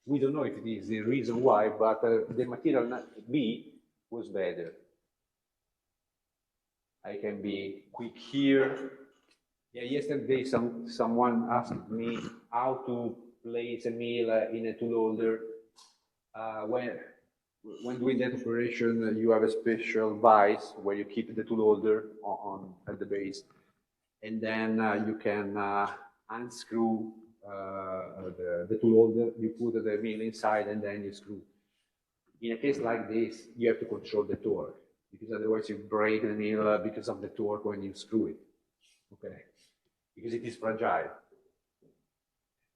we don't know if it is the reason why, but the material B was better. I can be quick here. Yeah, yesterday someone asked me how to place a mill in a tool holder. When doing that operation, you have a special vise where you keep the tool holder at the base, and then you can unscrew the tool holder. You put the mill inside, and then you screw. In a case like this, you have to control the torque, because otherwise you break the mill because of the torque when you screw it. Okay, because it is fragile.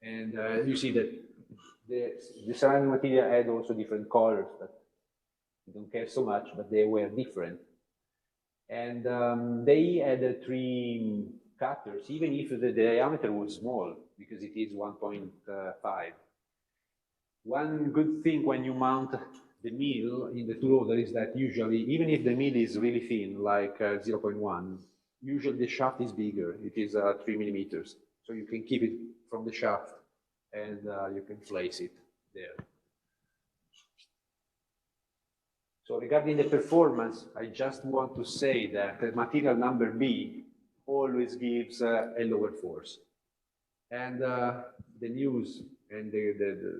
And you see that the ceramic material had also different colors, but we don't care so much, but they were different. And they had 3 cutters, even if the diameter was small, because it is 1.5. One good thing when you mount the mill in the tool holder is that usually, even if the mill is really thin, like 0.1, usually the shaft is bigger. It is 3 millimeters. So you can keep it from the shaft and you can place it there. So regarding the performance, I just want to say that the material number B always gives a lower force. And the news and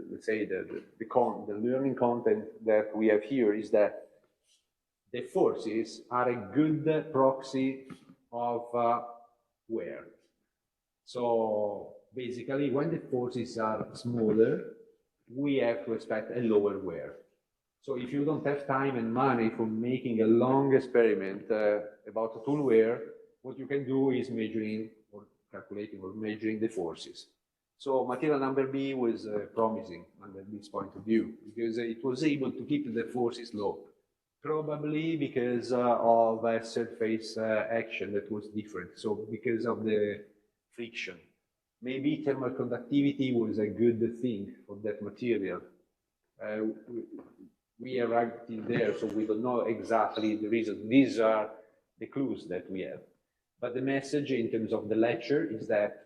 let's say the learning content that we have here is that the forces are a good proxy of wear. So basically, when the forces are smaller, we have to expect a lower wear. So if you don't have time and money for making a long experiment about tool wear, what you can do is measuring or calculating or measuring the forces. So material number B was promising under this point of view because it was able to keep the forces low, probably because of a surface action that was different. So because of the friction. Maybe thermal conductivity was a good thing for that material. We arrived in there, so we don't know exactly the reason. These are the clues that we have. But the message in terms of the lecture is that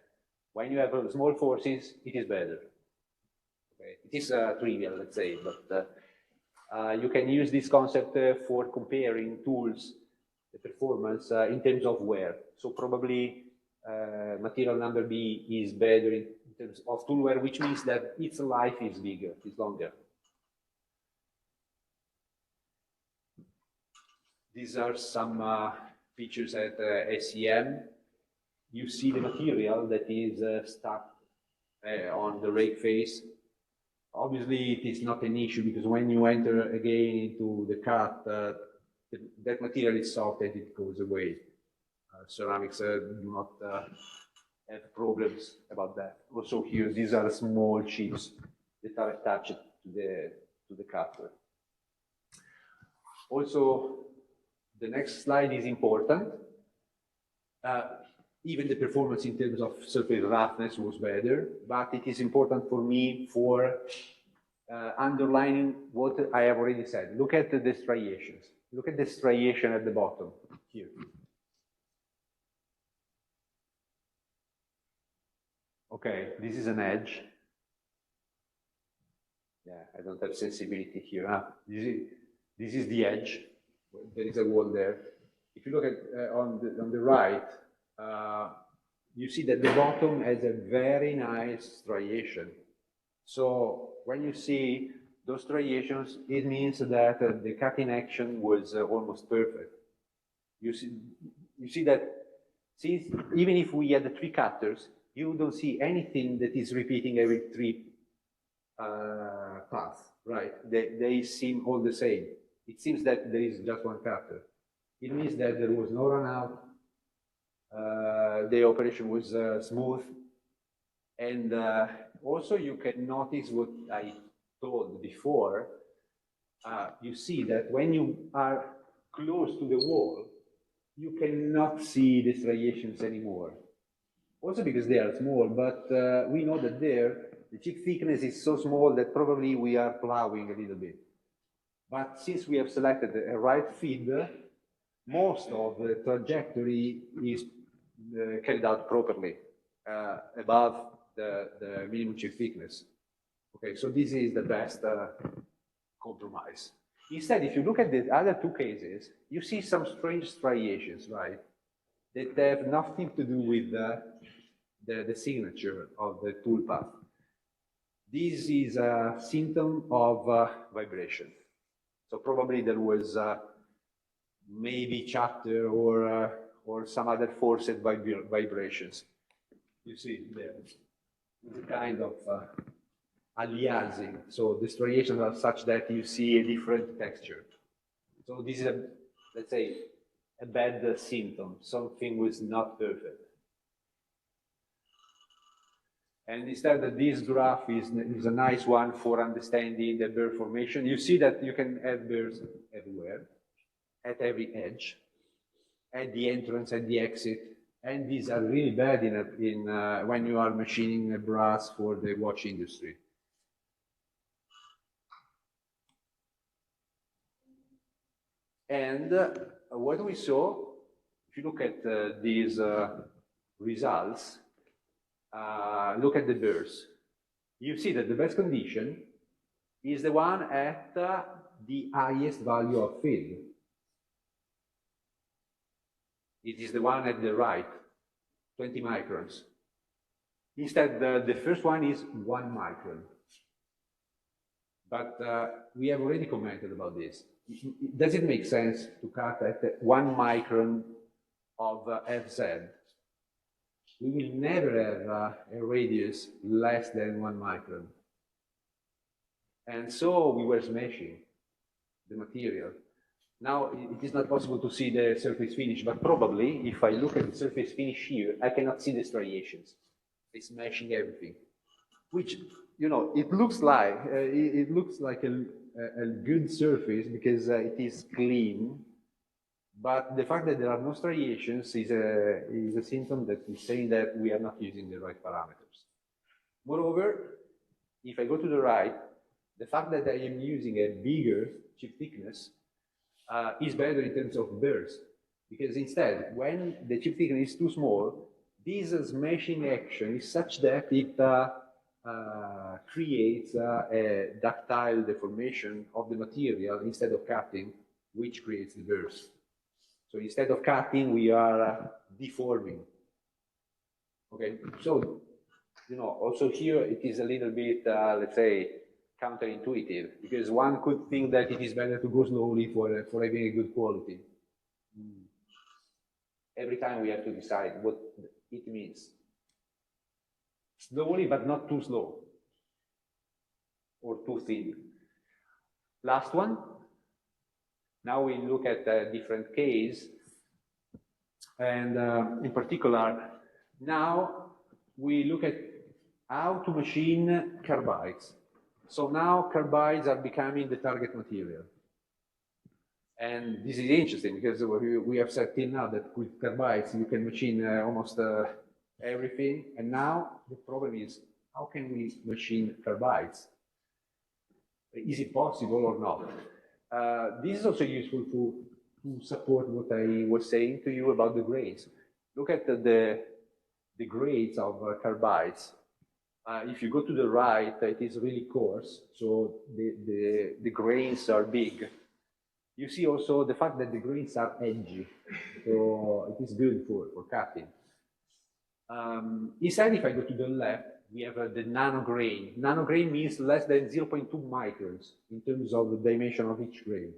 when you have small forces, it is better. Okay. It is trivial, let's say, but you can use this concept for comparing tools, the performance in terms of wear. So probably material number B is better in terms of tool wear, which means that its life is bigger, is longer. These are some features at SEM. You see the material that is stuck on the rake face. Obviously, it is not an issue because when you enter again into the cut, that material is soft and it goes away. Ceramics do not have problems about that. Also here, these are small chips that are attached to the cutter. Also, the next slide is important. Even the performance in terms of surface roughness was better, but it is important for me for underlining what I have already said. Look at the striations. Look at the striation at the bottom here. Okay, this is an edge. Yeah, I don't have sensibility here. Huh? This is the edge. There is a wall there. If you look at on the right, you see that the bottom has a very nice striation. So when you see those striations, it means that the cutting action was almost perfect. You see that since even if we had the 3 cutters, you don't see anything that is repeating every 3 paths, right? They seem all the same. It seems that there is just 1 cutter. It means that there was no run out. The operation was smooth. And also you can notice what I told before. You see that when you are close to the wall, you cannot see the striations anymore. Also because they are small, but we know that there, the chip thickness is so small that probably we are plowing a little bit. But since we have selected a right feed, most of the trajectory is carried out properly above the minimum chip thickness. Okay, so this is the best compromise. Instead, if you look at the other 2 cases, you see some strange striations, right? That have nothing to do with the signature of the tool path. This is a symptom of vibration. So probably there was maybe chatter or some other forced vibrations. You see there, the kind of aliasing. So the striations are such that you see a different texture. So this is, let's say, a bad symptom. Something was not perfect. And instead, this graph is a nice one for understanding the burr formation. You see that you can have burrs everywhere, at every edge, at the entrance, at the exit. And these are really bad when you are machining a brass for the watch industry. And what we saw, if you look at these results, look at the burrs. You see that the best condition is the one at the highest value of field. It is the one at the right, 20 microns. Instead, the first one is 1 micron. But we have already commented about this. Does it make sense to cut at 1 micron of FZ? We will never have a radius less than 1 micron. And so we were smashing the material. Now it is not possible to see the surface finish, but probably if I look at the surface finish here, I cannot see the striations. It's smashing everything, which, you know, it looks like a good surface because it is clean. But the fact that there are no striations is a symptom that is saying that we are not using the right parameters. Moreover, if I go to the right, the fact that I am using a bigger chip thickness is better in terms of burst, because instead, when the chip thickness is too small, this smashing action is such that it creates a ductile deformation of the material instead of cutting, which creates the burst. So instead of cutting, we are deforming. Okay, so, you know, also here it is a little bit, let's say, counterintuitive, because one could think that it is better to go slowly for having a good quality. Every time we have to decide what it means. Slowly, but not too slow, or too thin. Last one. Now we look at a different case, and in particular, now we look at how to machine carbides. So now carbides are becoming the target material. And this is interesting because we have said till now that with carbides you can machine almost everything, and now the problem is, how can we machine carbides? Is it possible or not? This is also useful to support what I was saying to you about the grades. Look at the grades of carbides. If you go to the right, it is really coarse, so the grains are big. You see also the fact that the grains are edgy, so it is good for cutting. Instead, if I go to the left, we have the nano grain. Nano grain means less than 0.2 microns in terms of the dimension of each grain.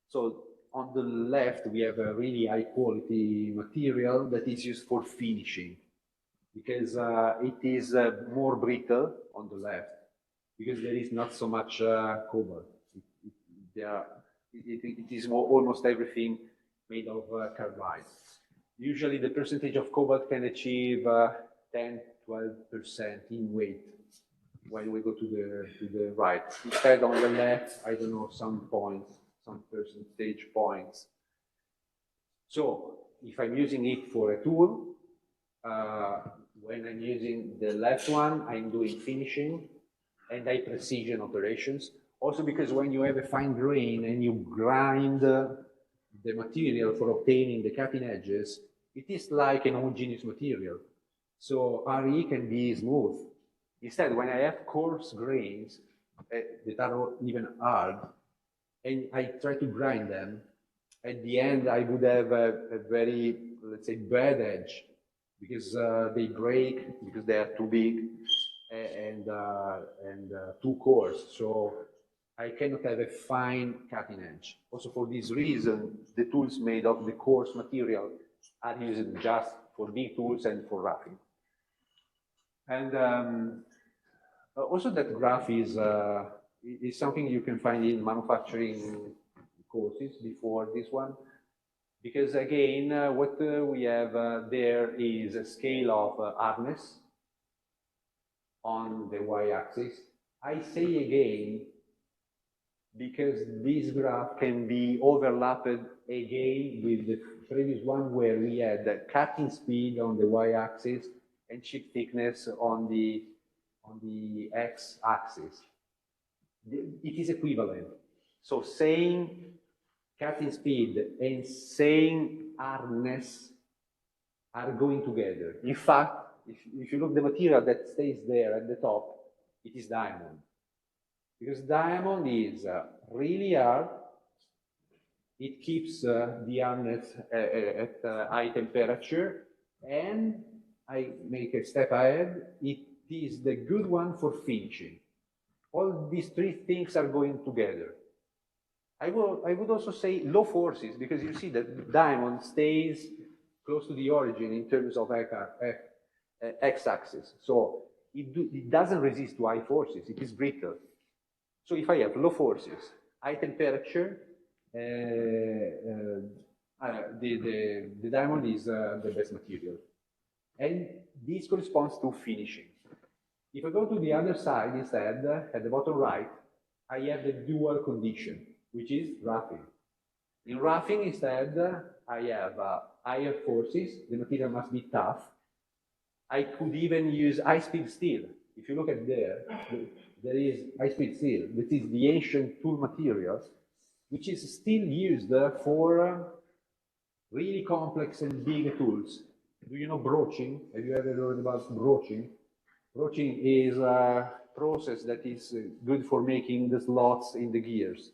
So on the left, we have a really high quality material that is used for finishing, because it is more brittle on the left, because there is not so much cobalt. It is almost everything made of carbide. Usually the percentage of cobalt can achieve 10–12% in weight when we go to the right. Instead on the left, I don't know, some points, some percentage points. So if I'm using it for a tool, when I'm using the left one, I'm doing finishing and high precision operations. Also because when you have a fine grain and you grind the material for obtaining the cutting edges, it is like an homogeneous material. So RE can be smooth. Instead, when I have coarse grains that are even hard, and I try to grind them, at the end I would have a very, let's say, bad edge, because they break, because they are too big and too coarse. So I cannot have a fine cutting edge. Also for this reason, the tools made of the coarse material are used just for big tools and for roughing. And also that graph is something you can find in manufacturing courses before this one. Because again, what we have there is a scale of hardness on the y-axis. I say again, because this graph can be overlapped again with the previous one, where we had the cutting speed on the y-axis and chip thickness on the x-axis. It is equivalent. So saying cutting speed and saying hardness are going together. In fact, if you look the material that stays there at the top, it is diamond. Because diamond is really hard. It keeps the hardness at high temperature, and I make a step ahead. It is the good one for finishing. All these three things are going together. I would also say low forces, because you see that diamond stays close to the origin in terms of x-axis. So it doesn't resist to high forces. It is brittle. So if I have low forces, high temperature, the diamond is the best material. And this corresponds to finishing. If I go to the other side instead, at the bottom right, I have the dual condition, which is roughing. In roughing instead, I have higher forces. The material must be tough. I could even use high-speed steel. If you look at there is high-speed steel. That is the ancient tool materials, which is still used for really complex and big tools. Do you know broaching? Have you ever heard about broaching? Broaching is a process that is good for making the slots in the gears.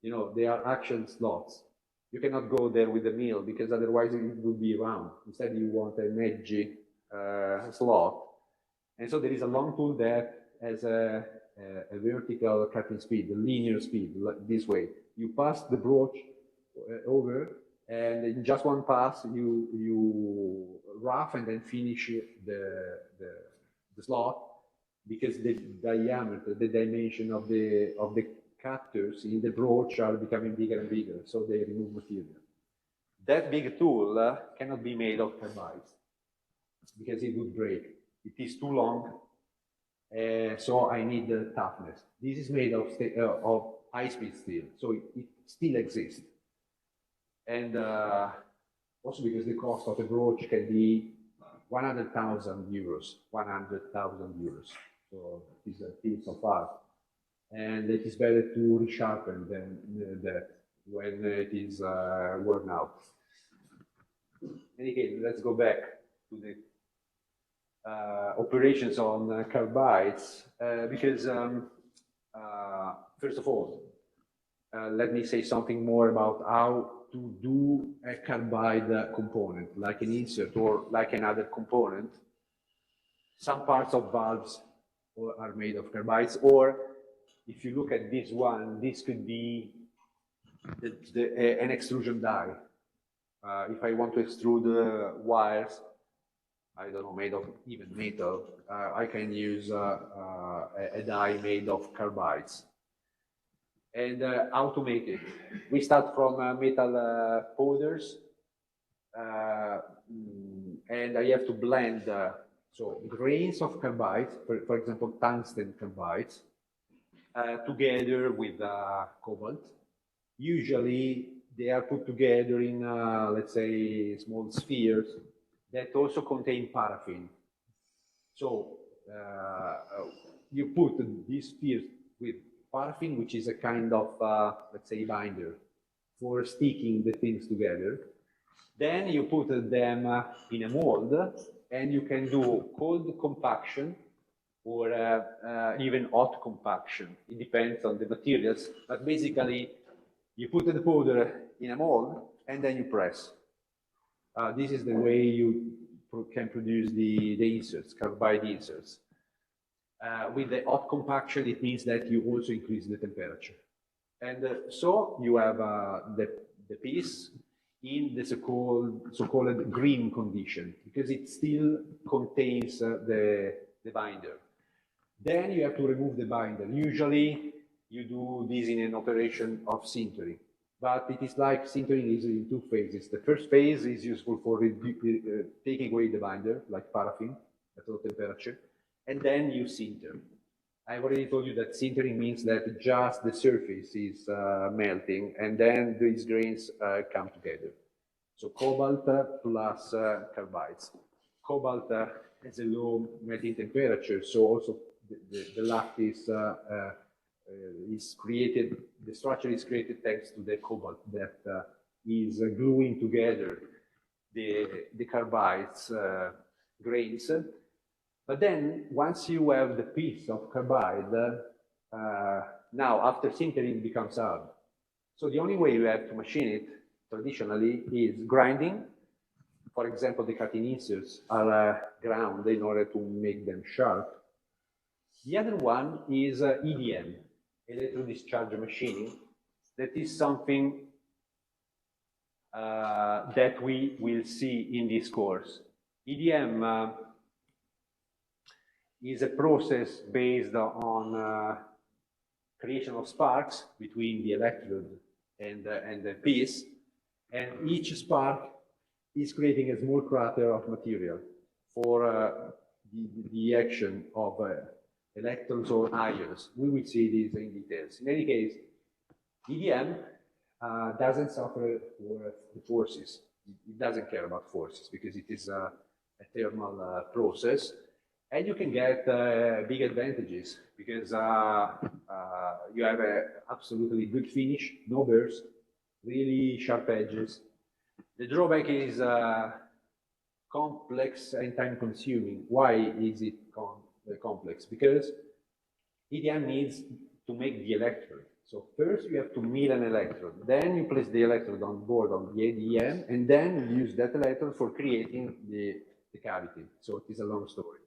You know, they are action slots. You cannot go there with a mill because otherwise it would be round. Instead, you want an edgy slot. And so there is a long tool that has a vertical cutting speed, a linear speed, like this way. You pass the broach over, and in just one pass, you rough and then finish the slot, because the diameter, the dimension of the cutters in the broach are becoming bigger and bigger, so they remove material. That big tool cannot be made of carbides because it would break. It is too long, so I need the toughness. This is made of high-speed steel, so it still exists. And also because the cost of a broach can be 100,000 euros, 100,000 euros. So it is a piece of art. And it is better to resharpen than that when it is worn out. In any case, let's go back to the operations on carbides, because first of all, let me say something more about how to do a carbide component, like an insert or like another component. Some parts of valves are made of carbides, or if you look at this one, this could be an extrusion die. If I want to extrude wires, I don't know, made of even metal, I can use a die made of carbides. And how to make it? We start from metal powders, and I have to blend so grains of carbides, for example, tungsten carbides, together with cobalt. Usually they are put together in, let's say, small spheres that also contain paraffin. So you put these spheres with paraffin, which is a kind of, let's say, binder for sticking the things together. Then you put them in a mold, and you can do cold compaction or even hot compaction. It depends on the materials, but basically you put the powder in a mold and then you press. This is the way you can produce the inserts, carbide inserts. With the hot compaction, it means that you also increase the temperature. And so you have the piece in the so-called green condition, because it still contains the binder. Then you have to remove the binder. Usually you do this in an operation of sintering, but it is like sintering is in two phases. The first phase is useful for taking away the binder, like paraffin at low temperature, and then you sinter. I've already told you that sintering means that just the surface is melting, and then these grains come together. So cobalt plus carbides. Cobalt has a low melting temperature, so also the lattice is created, the structure is created thanks to the cobalt that is gluing together the carbides grains. But then, once you have the piece of carbide, now after sintering it becomes hard. So the only way you have to machine it traditionally is grinding. For example, the cutting inserts are ground in order to make them sharp. The other one is EDM, electrodischarge machining. That is something that we will see in this course. EDM is a process based on creation of sparks between the electrode and the piece, and each spark is creating a small crater of material for the action of electrons or ions. We will see these in details. In any case, EDM doesn't suffer for the forces. It doesn't care about forces because it is a thermal process. And you can get big advantages because you have an absolutely good finish, no burst, really sharp edges. The drawback is complex and time consuming. Why is it complex? Because EDM needs to make the electrode. So first you have to mill an electrode, then you place the electrode on board on the EDM, and then you use that electrode for creating the cavity. So it is a long story.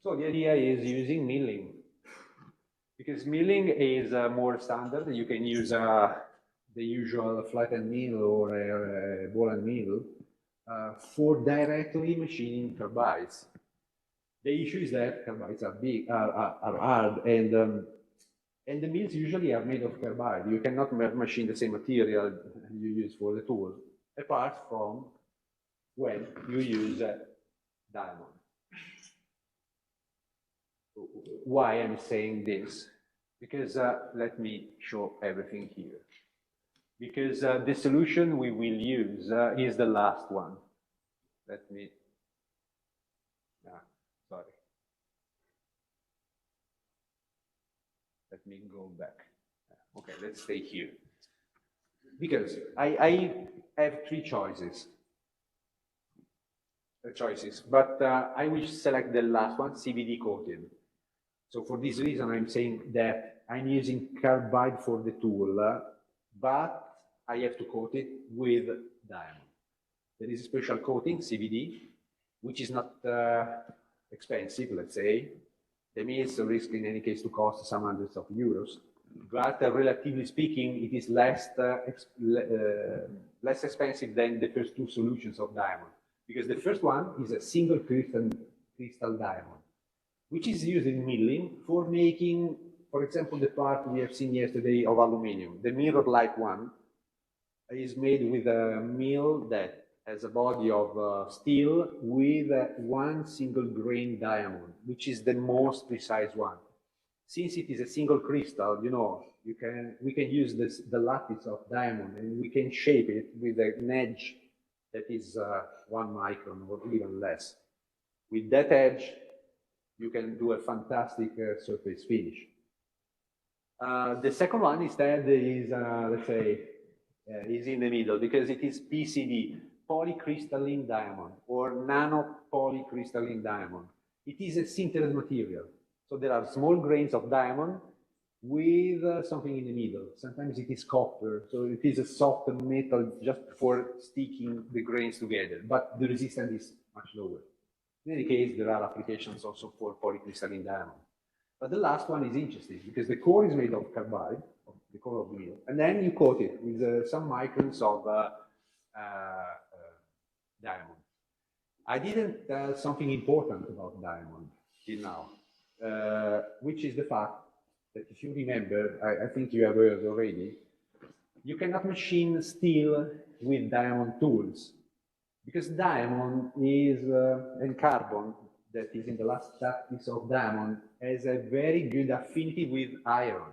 So the idea is using milling, because milling is more standard. You can use the usual flattened mill or a ball and mill for directly machining carbides. The issue is that carbides are big, are hard, and the mills usually are made of carbide. You cannot machine the same material you use for the tool, apart from when you use diamond. Why I'm saying this? Because let me show everything here. Because the solution we will use is the last one. Let me, sorry. Let me go back. Okay, let's stay here. Because I have three choices. But I will select the last one, CVD coated. So for this reason, I'm saying that I'm using carbide for the tool, but I have to coat it with diamond. There is a special coating, CVD, which is not expensive, let's say. The mills risk in any case to cost some hundreds of euros, but relatively speaking, it is less expensive than the first two solutions of diamond. Because the first one is a single crystal diamond, which is used in milling for making, for example, the part we have seen yesterday of aluminum. The mirror-like one is made with a mill that has a body of steel with one single grain diamond, which is the most precise one. Since it is a single crystal, you know, we can use the lattice of diamond, and we can shape it with an edge that is 1 micron or even less. With that edge, you can do a fantastic surface finish. The second one instead is, let's say, is in the middle because it is PCD, polycrystalline diamond, or nano polycrystalline diamond. It is a sintered material. So there are small grains of diamond with something in the middle. Sometimes it is copper, so it is a soft metal just for sticking the grains together, but the resistance is much lower. In any case, there are applications also for polycrystalline diamond. But the last one is interesting because the core is made of carbide, the core of the mill, and then you coat it with some microns of diamond. I didn't tell something important about diamond till now, which is the fact that if you remember, I think you have heard already, you cannot machine steel with diamond tools because diamond is, and carbon that is in the last lattice of diamond has a very good affinity with iron,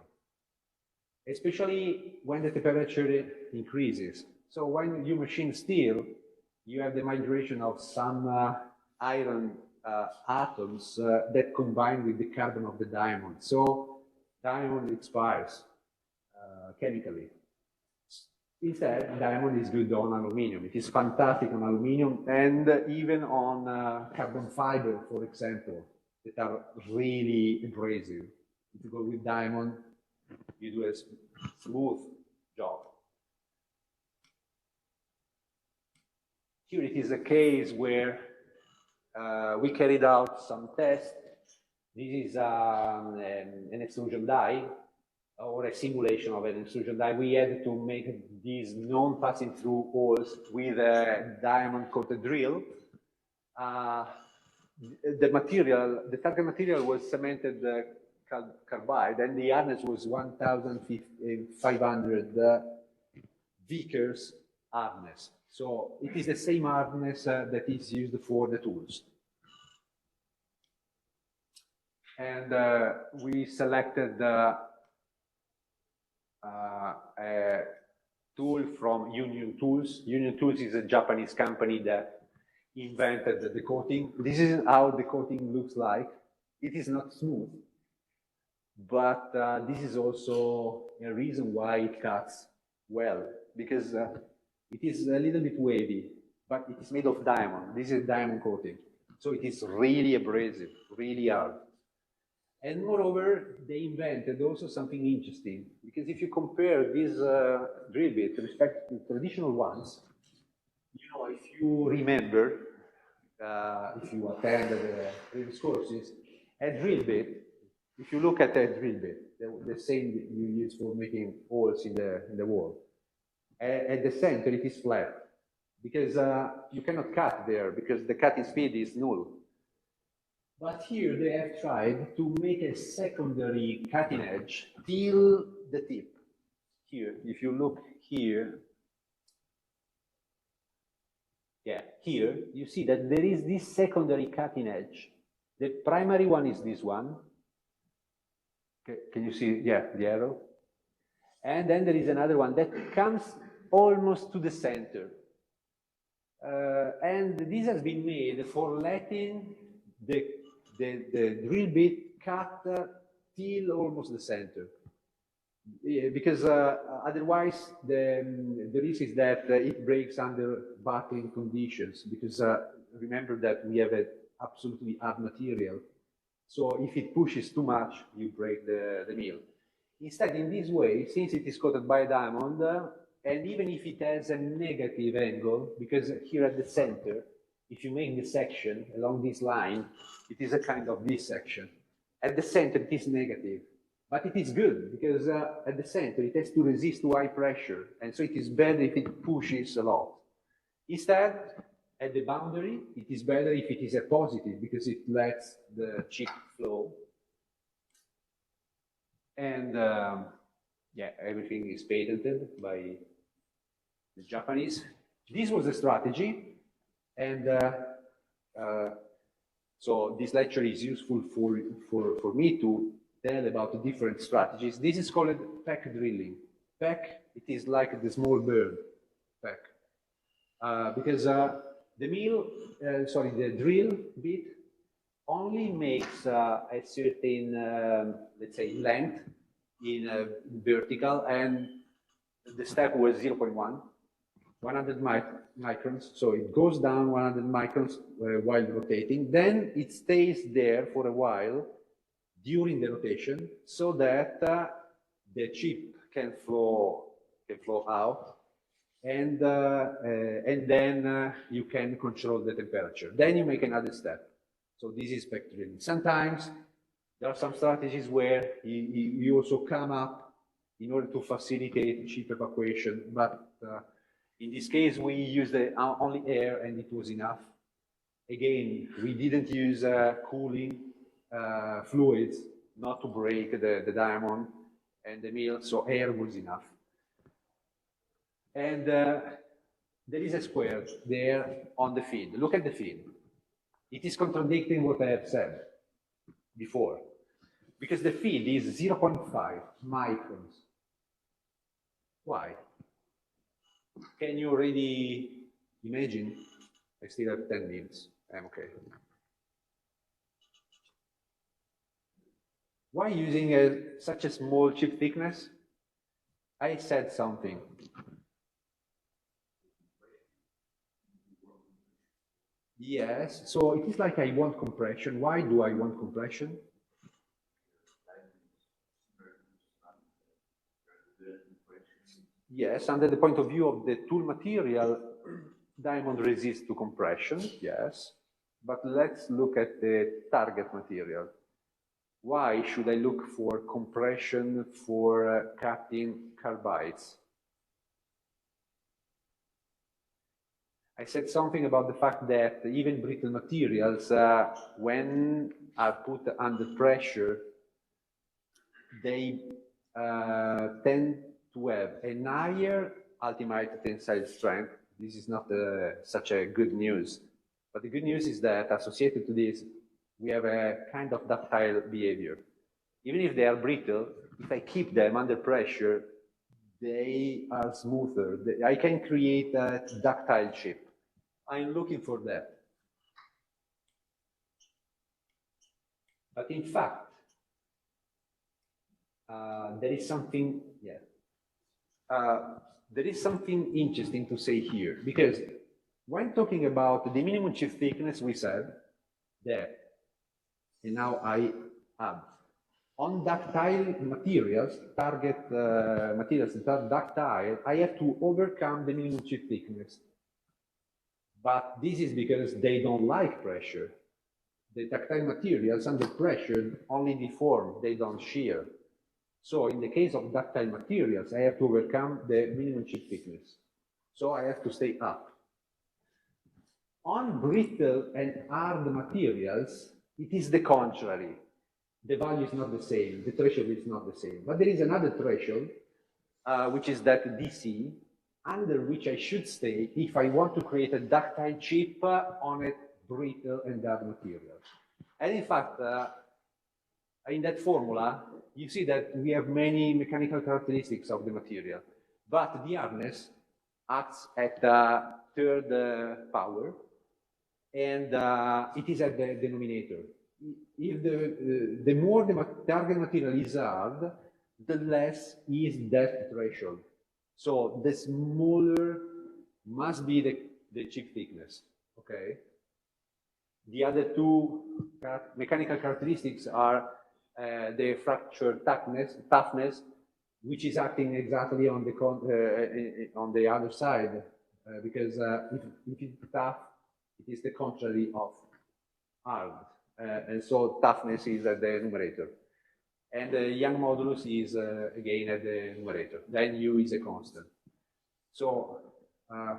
especially when the temperature increases. So when you machine steel, you have the migration of some iron atoms that combine with the carbon of the diamond. So diamond expires chemically. Instead, diamond is good on aluminum. It is fantastic on aluminum and even on carbon fiber, for example, that are really abrasive. If you go with diamond, you do a smooth job. Here it is a case where we carried out some tests. This is an extrusion die, or a simulation of an extrusion die. We had to make these non-passing through holes with a diamond-coated drill. The target material was cemented carbide, and the hardness was 1,500 Vickers hardness. So it is the same hardness that is used for the tools. And we selected a tool from Union Tools. Union Tools is a Japanese company that invented the coating. This is how the coating looks like. It is not smooth, but this is also a reason why it cuts well, because it is a little bit wavy, but it is made of diamond. This is diamond coating. So it is really abrasive, really hard. And moreover, they invented also something interesting, because if you compare this drill bit with respect to traditional ones, you know, if you remember, if you attended the previous courses, a drill bit, if you look at a drill bit, the same you use for making holes in the wall, at the center it is flat, because you cannot cut there, because the cutting speed is null. But here they have tried to make a secondary cutting edge till the tip. Here, if you look here, yeah, here you see that there is this secondary cutting edge. The primary one is this one. Can you see? Yeah, the arrow. And then there is another one that comes almost to the center. And this has been made for letting the drill bit cut till almost the center. Because otherwise the risk is that it breaks under buckling conditions, because remember that we have an absolutely hard material. So if it pushes too much, you break the mill. Instead, in this way, since it is coated by diamond, and even if it has a negative angle, because here at the center, if you make the section along this line, it is a kind of this section. At the center, it is negative. But it is good, because at the center, it has to resist to high pressure. And so it is better if it pushes a lot. Instead, at the boundary, it is better if it is a positive, because it lets the chip flow. And yeah, everything is patented by the Japanese. This was the strategy. And so this lecture is useful for me to tell about the different strategies. This is called peck drilling. Peck, it is like the small bird, peck. Because the drill bit only makes a certain, let's say, length in vertical, and the step was 0.1, 100 microns. So it goes down 100 microns while rotating. Then it stays there for a while during the rotation, so that the chip can flow out, and then you can control the temperature. Then you make another step. So this is peck drilling. Sometimes there are some strategies where you also come up in order to facilitate chip evacuation, but in this case we used only air, and it was enough. Again, we didn't use cooling fluids, not to break the diamond and the mill, so air was enough. And there is a square there on the feed. Look at the feed. It is contradicting what I have said before, because the feed is 0.5 microns. Why? Can you already imagine? I still have 10 minutes. I'm okay. Why using such a small chip thickness? I said something. Yes, so it is like I want compression. Why do I want compression? Yes, under the point of view of the tool material, diamond resists to compression, yes. But let's look at the target material. Why should I look for compression for cutting carbides? I said something about the fact that even brittle materials, when are put under pressure, they tend to have a higher ultimate tensile strength. This is not such a good news. But the good news is that associated to this, we have a kind of ductile behavior. Even if they are brittle, if I keep them under pressure, they are smoother. I can create a ductile chip. I'm looking for that. But in fact, there is something, there is something interesting to say here, because when talking about the minimum chip thickness, we said that, and now I add, on ductile materials, target materials that are ductile, I have to overcome the minimum chip thickness. But this is because they don't like pressure. The ductile materials under pressure only deform, they don't shear. So in the case of ductile materials, I have to overcome the minimum chip thickness. So I have to stay up. On brittle and hard materials, it is the contrary. The value is not the same, the threshold is not the same. But there is another threshold, which is that DC, under which I should stay if I want to create a ductile chip on a brittle and hard material. And in fact, in that formula, you see that we have many mechanical characteristics of the material, but the hardness acts at third power, and it is at the denominator. If the more the target material is hard, the less is that threshold. So the smaller must be the chip thickness, okay? The other two mechanical characteristics are the fracture toughness, which is acting exactly on the other side, because if it's tough, it is the contrary of hard, and so toughness is at the numerator, and the Young modulus is again at the numerator. Then U is a constant. So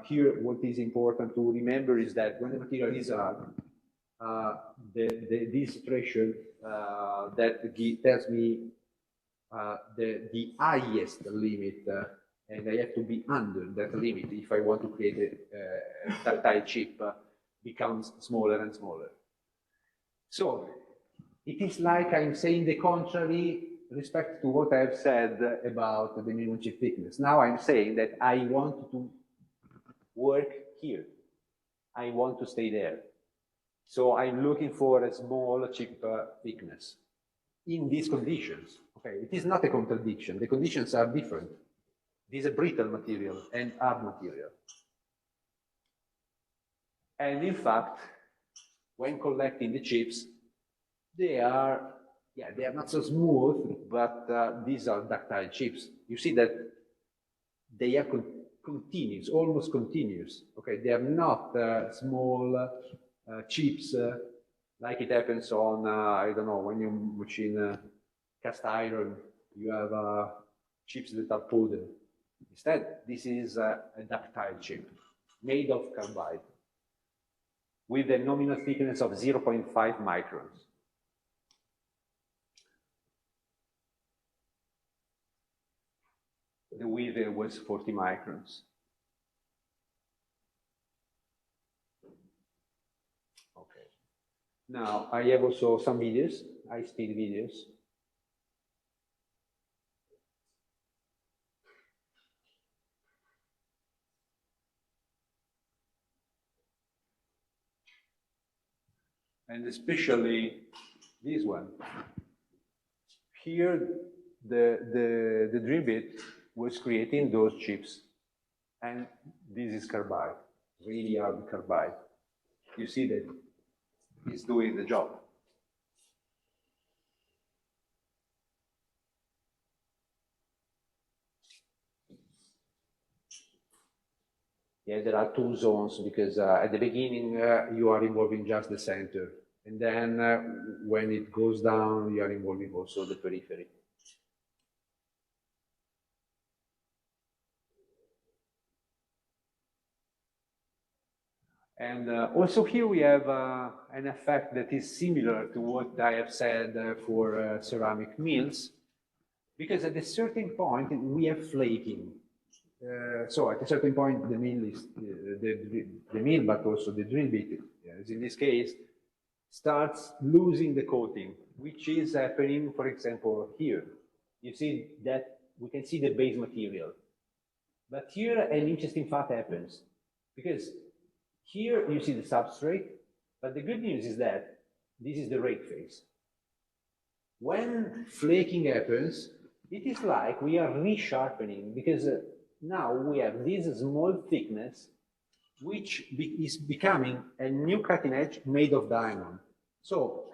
here, what is important to remember is that when the material is hard, this threshold that tells me the highest limit, and I have to be under that limit if I want to create a ductile chip, becomes smaller and smaller. So it is like I'm saying the contrary respect to what I've said about the minimum chip thickness. Now I'm saying that I want to work here. I want to stay there. So I'm looking for a small chip thickness in these conditions. Okay, it is not a contradiction. The conditions are different. It is a brittle material and hard material. And in fact, when collecting the chips, they are not so smooth, but these are ductile chips. You see that they are continuous, almost continuous. Okay, they are not small chips like it happens on, I don't know, when you machine cast iron, you have chips that are powdered. Instead, this is a ductile chip made of carbide with a nominal thickness of 0.5 microns. The width was 40 microns. Okay. Now, I have also some videos, high-speed videos. And especially this one. Here, the drill bit was creating those chips. And this is carbide, really hard carbide. you see that it's doing the job. Yeah, there are two zones because at the beginning you are involving just the center, and then when it goes down, you are involving also the periphery. And also here we have an effect that is similar to what I have said for ceramic mills, because at a certain point we have flaking. So at a certain point the mill is the mill, but also the drill bit, as in this case, starts losing the coating, which is happening, for example, here. You see that we can see the base material. But here an interesting fact happens, because here you see the substrate, but the good news is that this is the rake phase. When flaking happens, it is like we are resharpening, because now we have this small thickness, which is becoming a new cutting edge made of diamond. So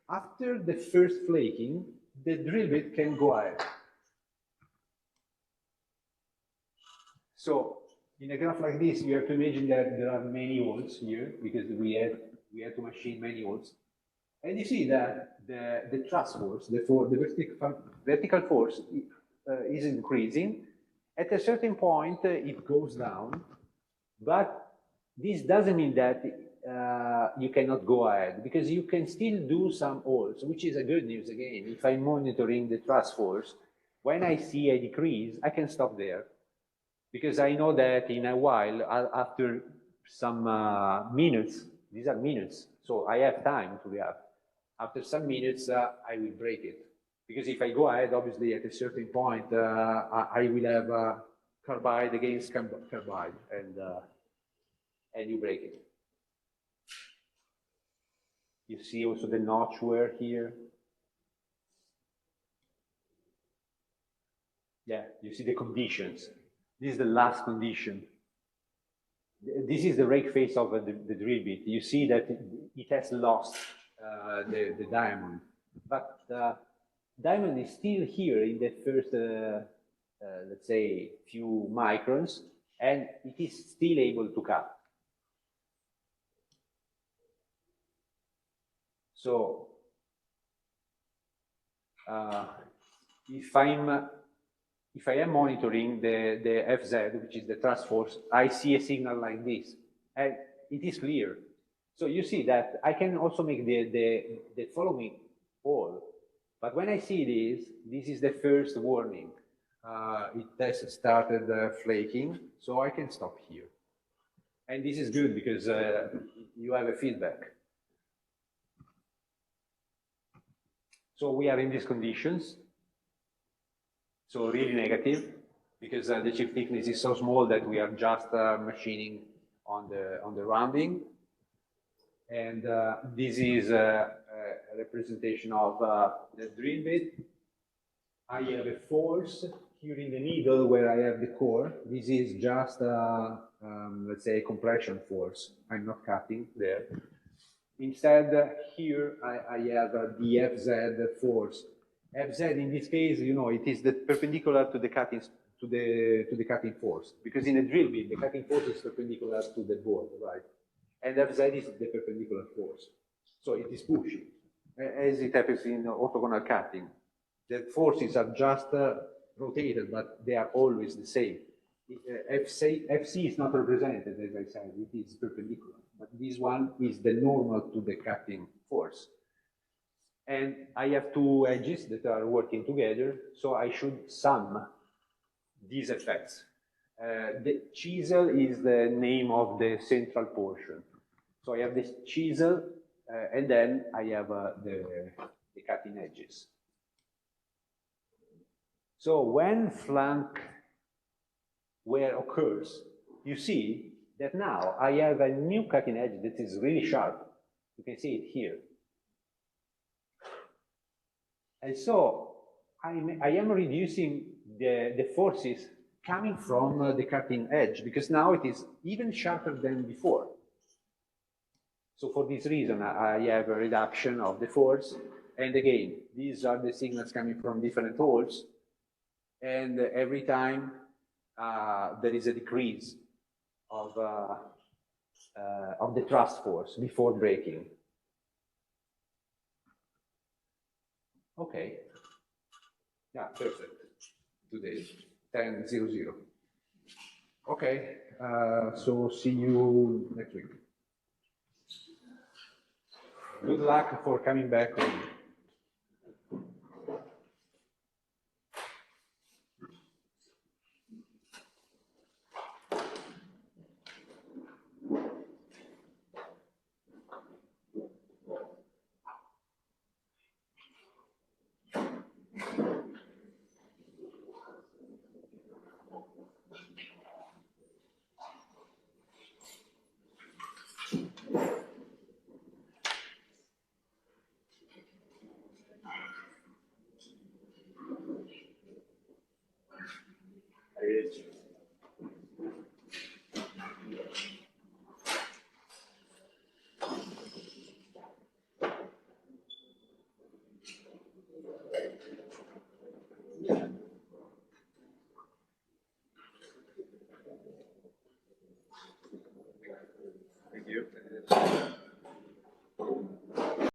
after the first flaking, the drill bit can go ahead. So in a graph like this, you have to imagine that there are many holes here, because we had to machine many holes. And you see that the thrust force, the vertical force is increasing. At a certain point, it goes down, but this doesn't mean that you cannot go ahead, because you can still do some holes, which is a good news again. If I'm monitoring the thrust force, when I see a decrease, I can stop there, because I know that in a while, after some minutes, these are minutes, so I have time to react. After some minutes, I will break it. Because if I go ahead, obviously, at a certain point, I will have carbide against carbide, and you break it. You see also the notch wear here. Yeah, you see the conditions. This is the last condition. This is the rake face of the drill bit. You see that it has lost the diamond, but diamond is still here in the first, let's say, few microns, and it is still able to cut. So if I am monitoring the FZ, which is the thrust force, I see a signal like this, and it is clear. So you see that I can also make the following hole. But when I see this is the first warning. It has started flaking, so I can stop here. And this is good because you have a feedback. So we are in these conditions. So really negative, because the chip thickness is so small that we are just machining on the rounding. And this is a representation of the drill bit. I have a force here in the middle where I have the core. This is just, let's say, a compression force. I'm not cutting there. Instead, here I have the FZ force. FZ in this case, you know, it is the perpendicular to the cutting to the cutting force, because in a drill bit the cutting force is perpendicular to the board, right? And FZ is the perpendicular force, so it is pushing, as it happens in orthogonal cutting. The forces are just rotated, but they are always the same. FC is not represented, as I said, it is perpendicular, but this one is the normal to the cutting force. And I have two edges that are working together, so I should sum these effects. The chisel is the name of the central portion. So I have this chisel, and then I have the cutting edges. So when flank wear occurs, you see that now I have a new cutting edge that is really sharp. You can see it here. And so I am reducing the forces coming from the cutting edge, because now it is even sharper than before. So for this reason, I have a reduction of the force. And again, these are the signals coming from different holes. And every time there is a decrease of the thrust force before braking. Okay. Yeah, perfect. Today, 10:00. Okay, so see you next week. Good luck for coming back home.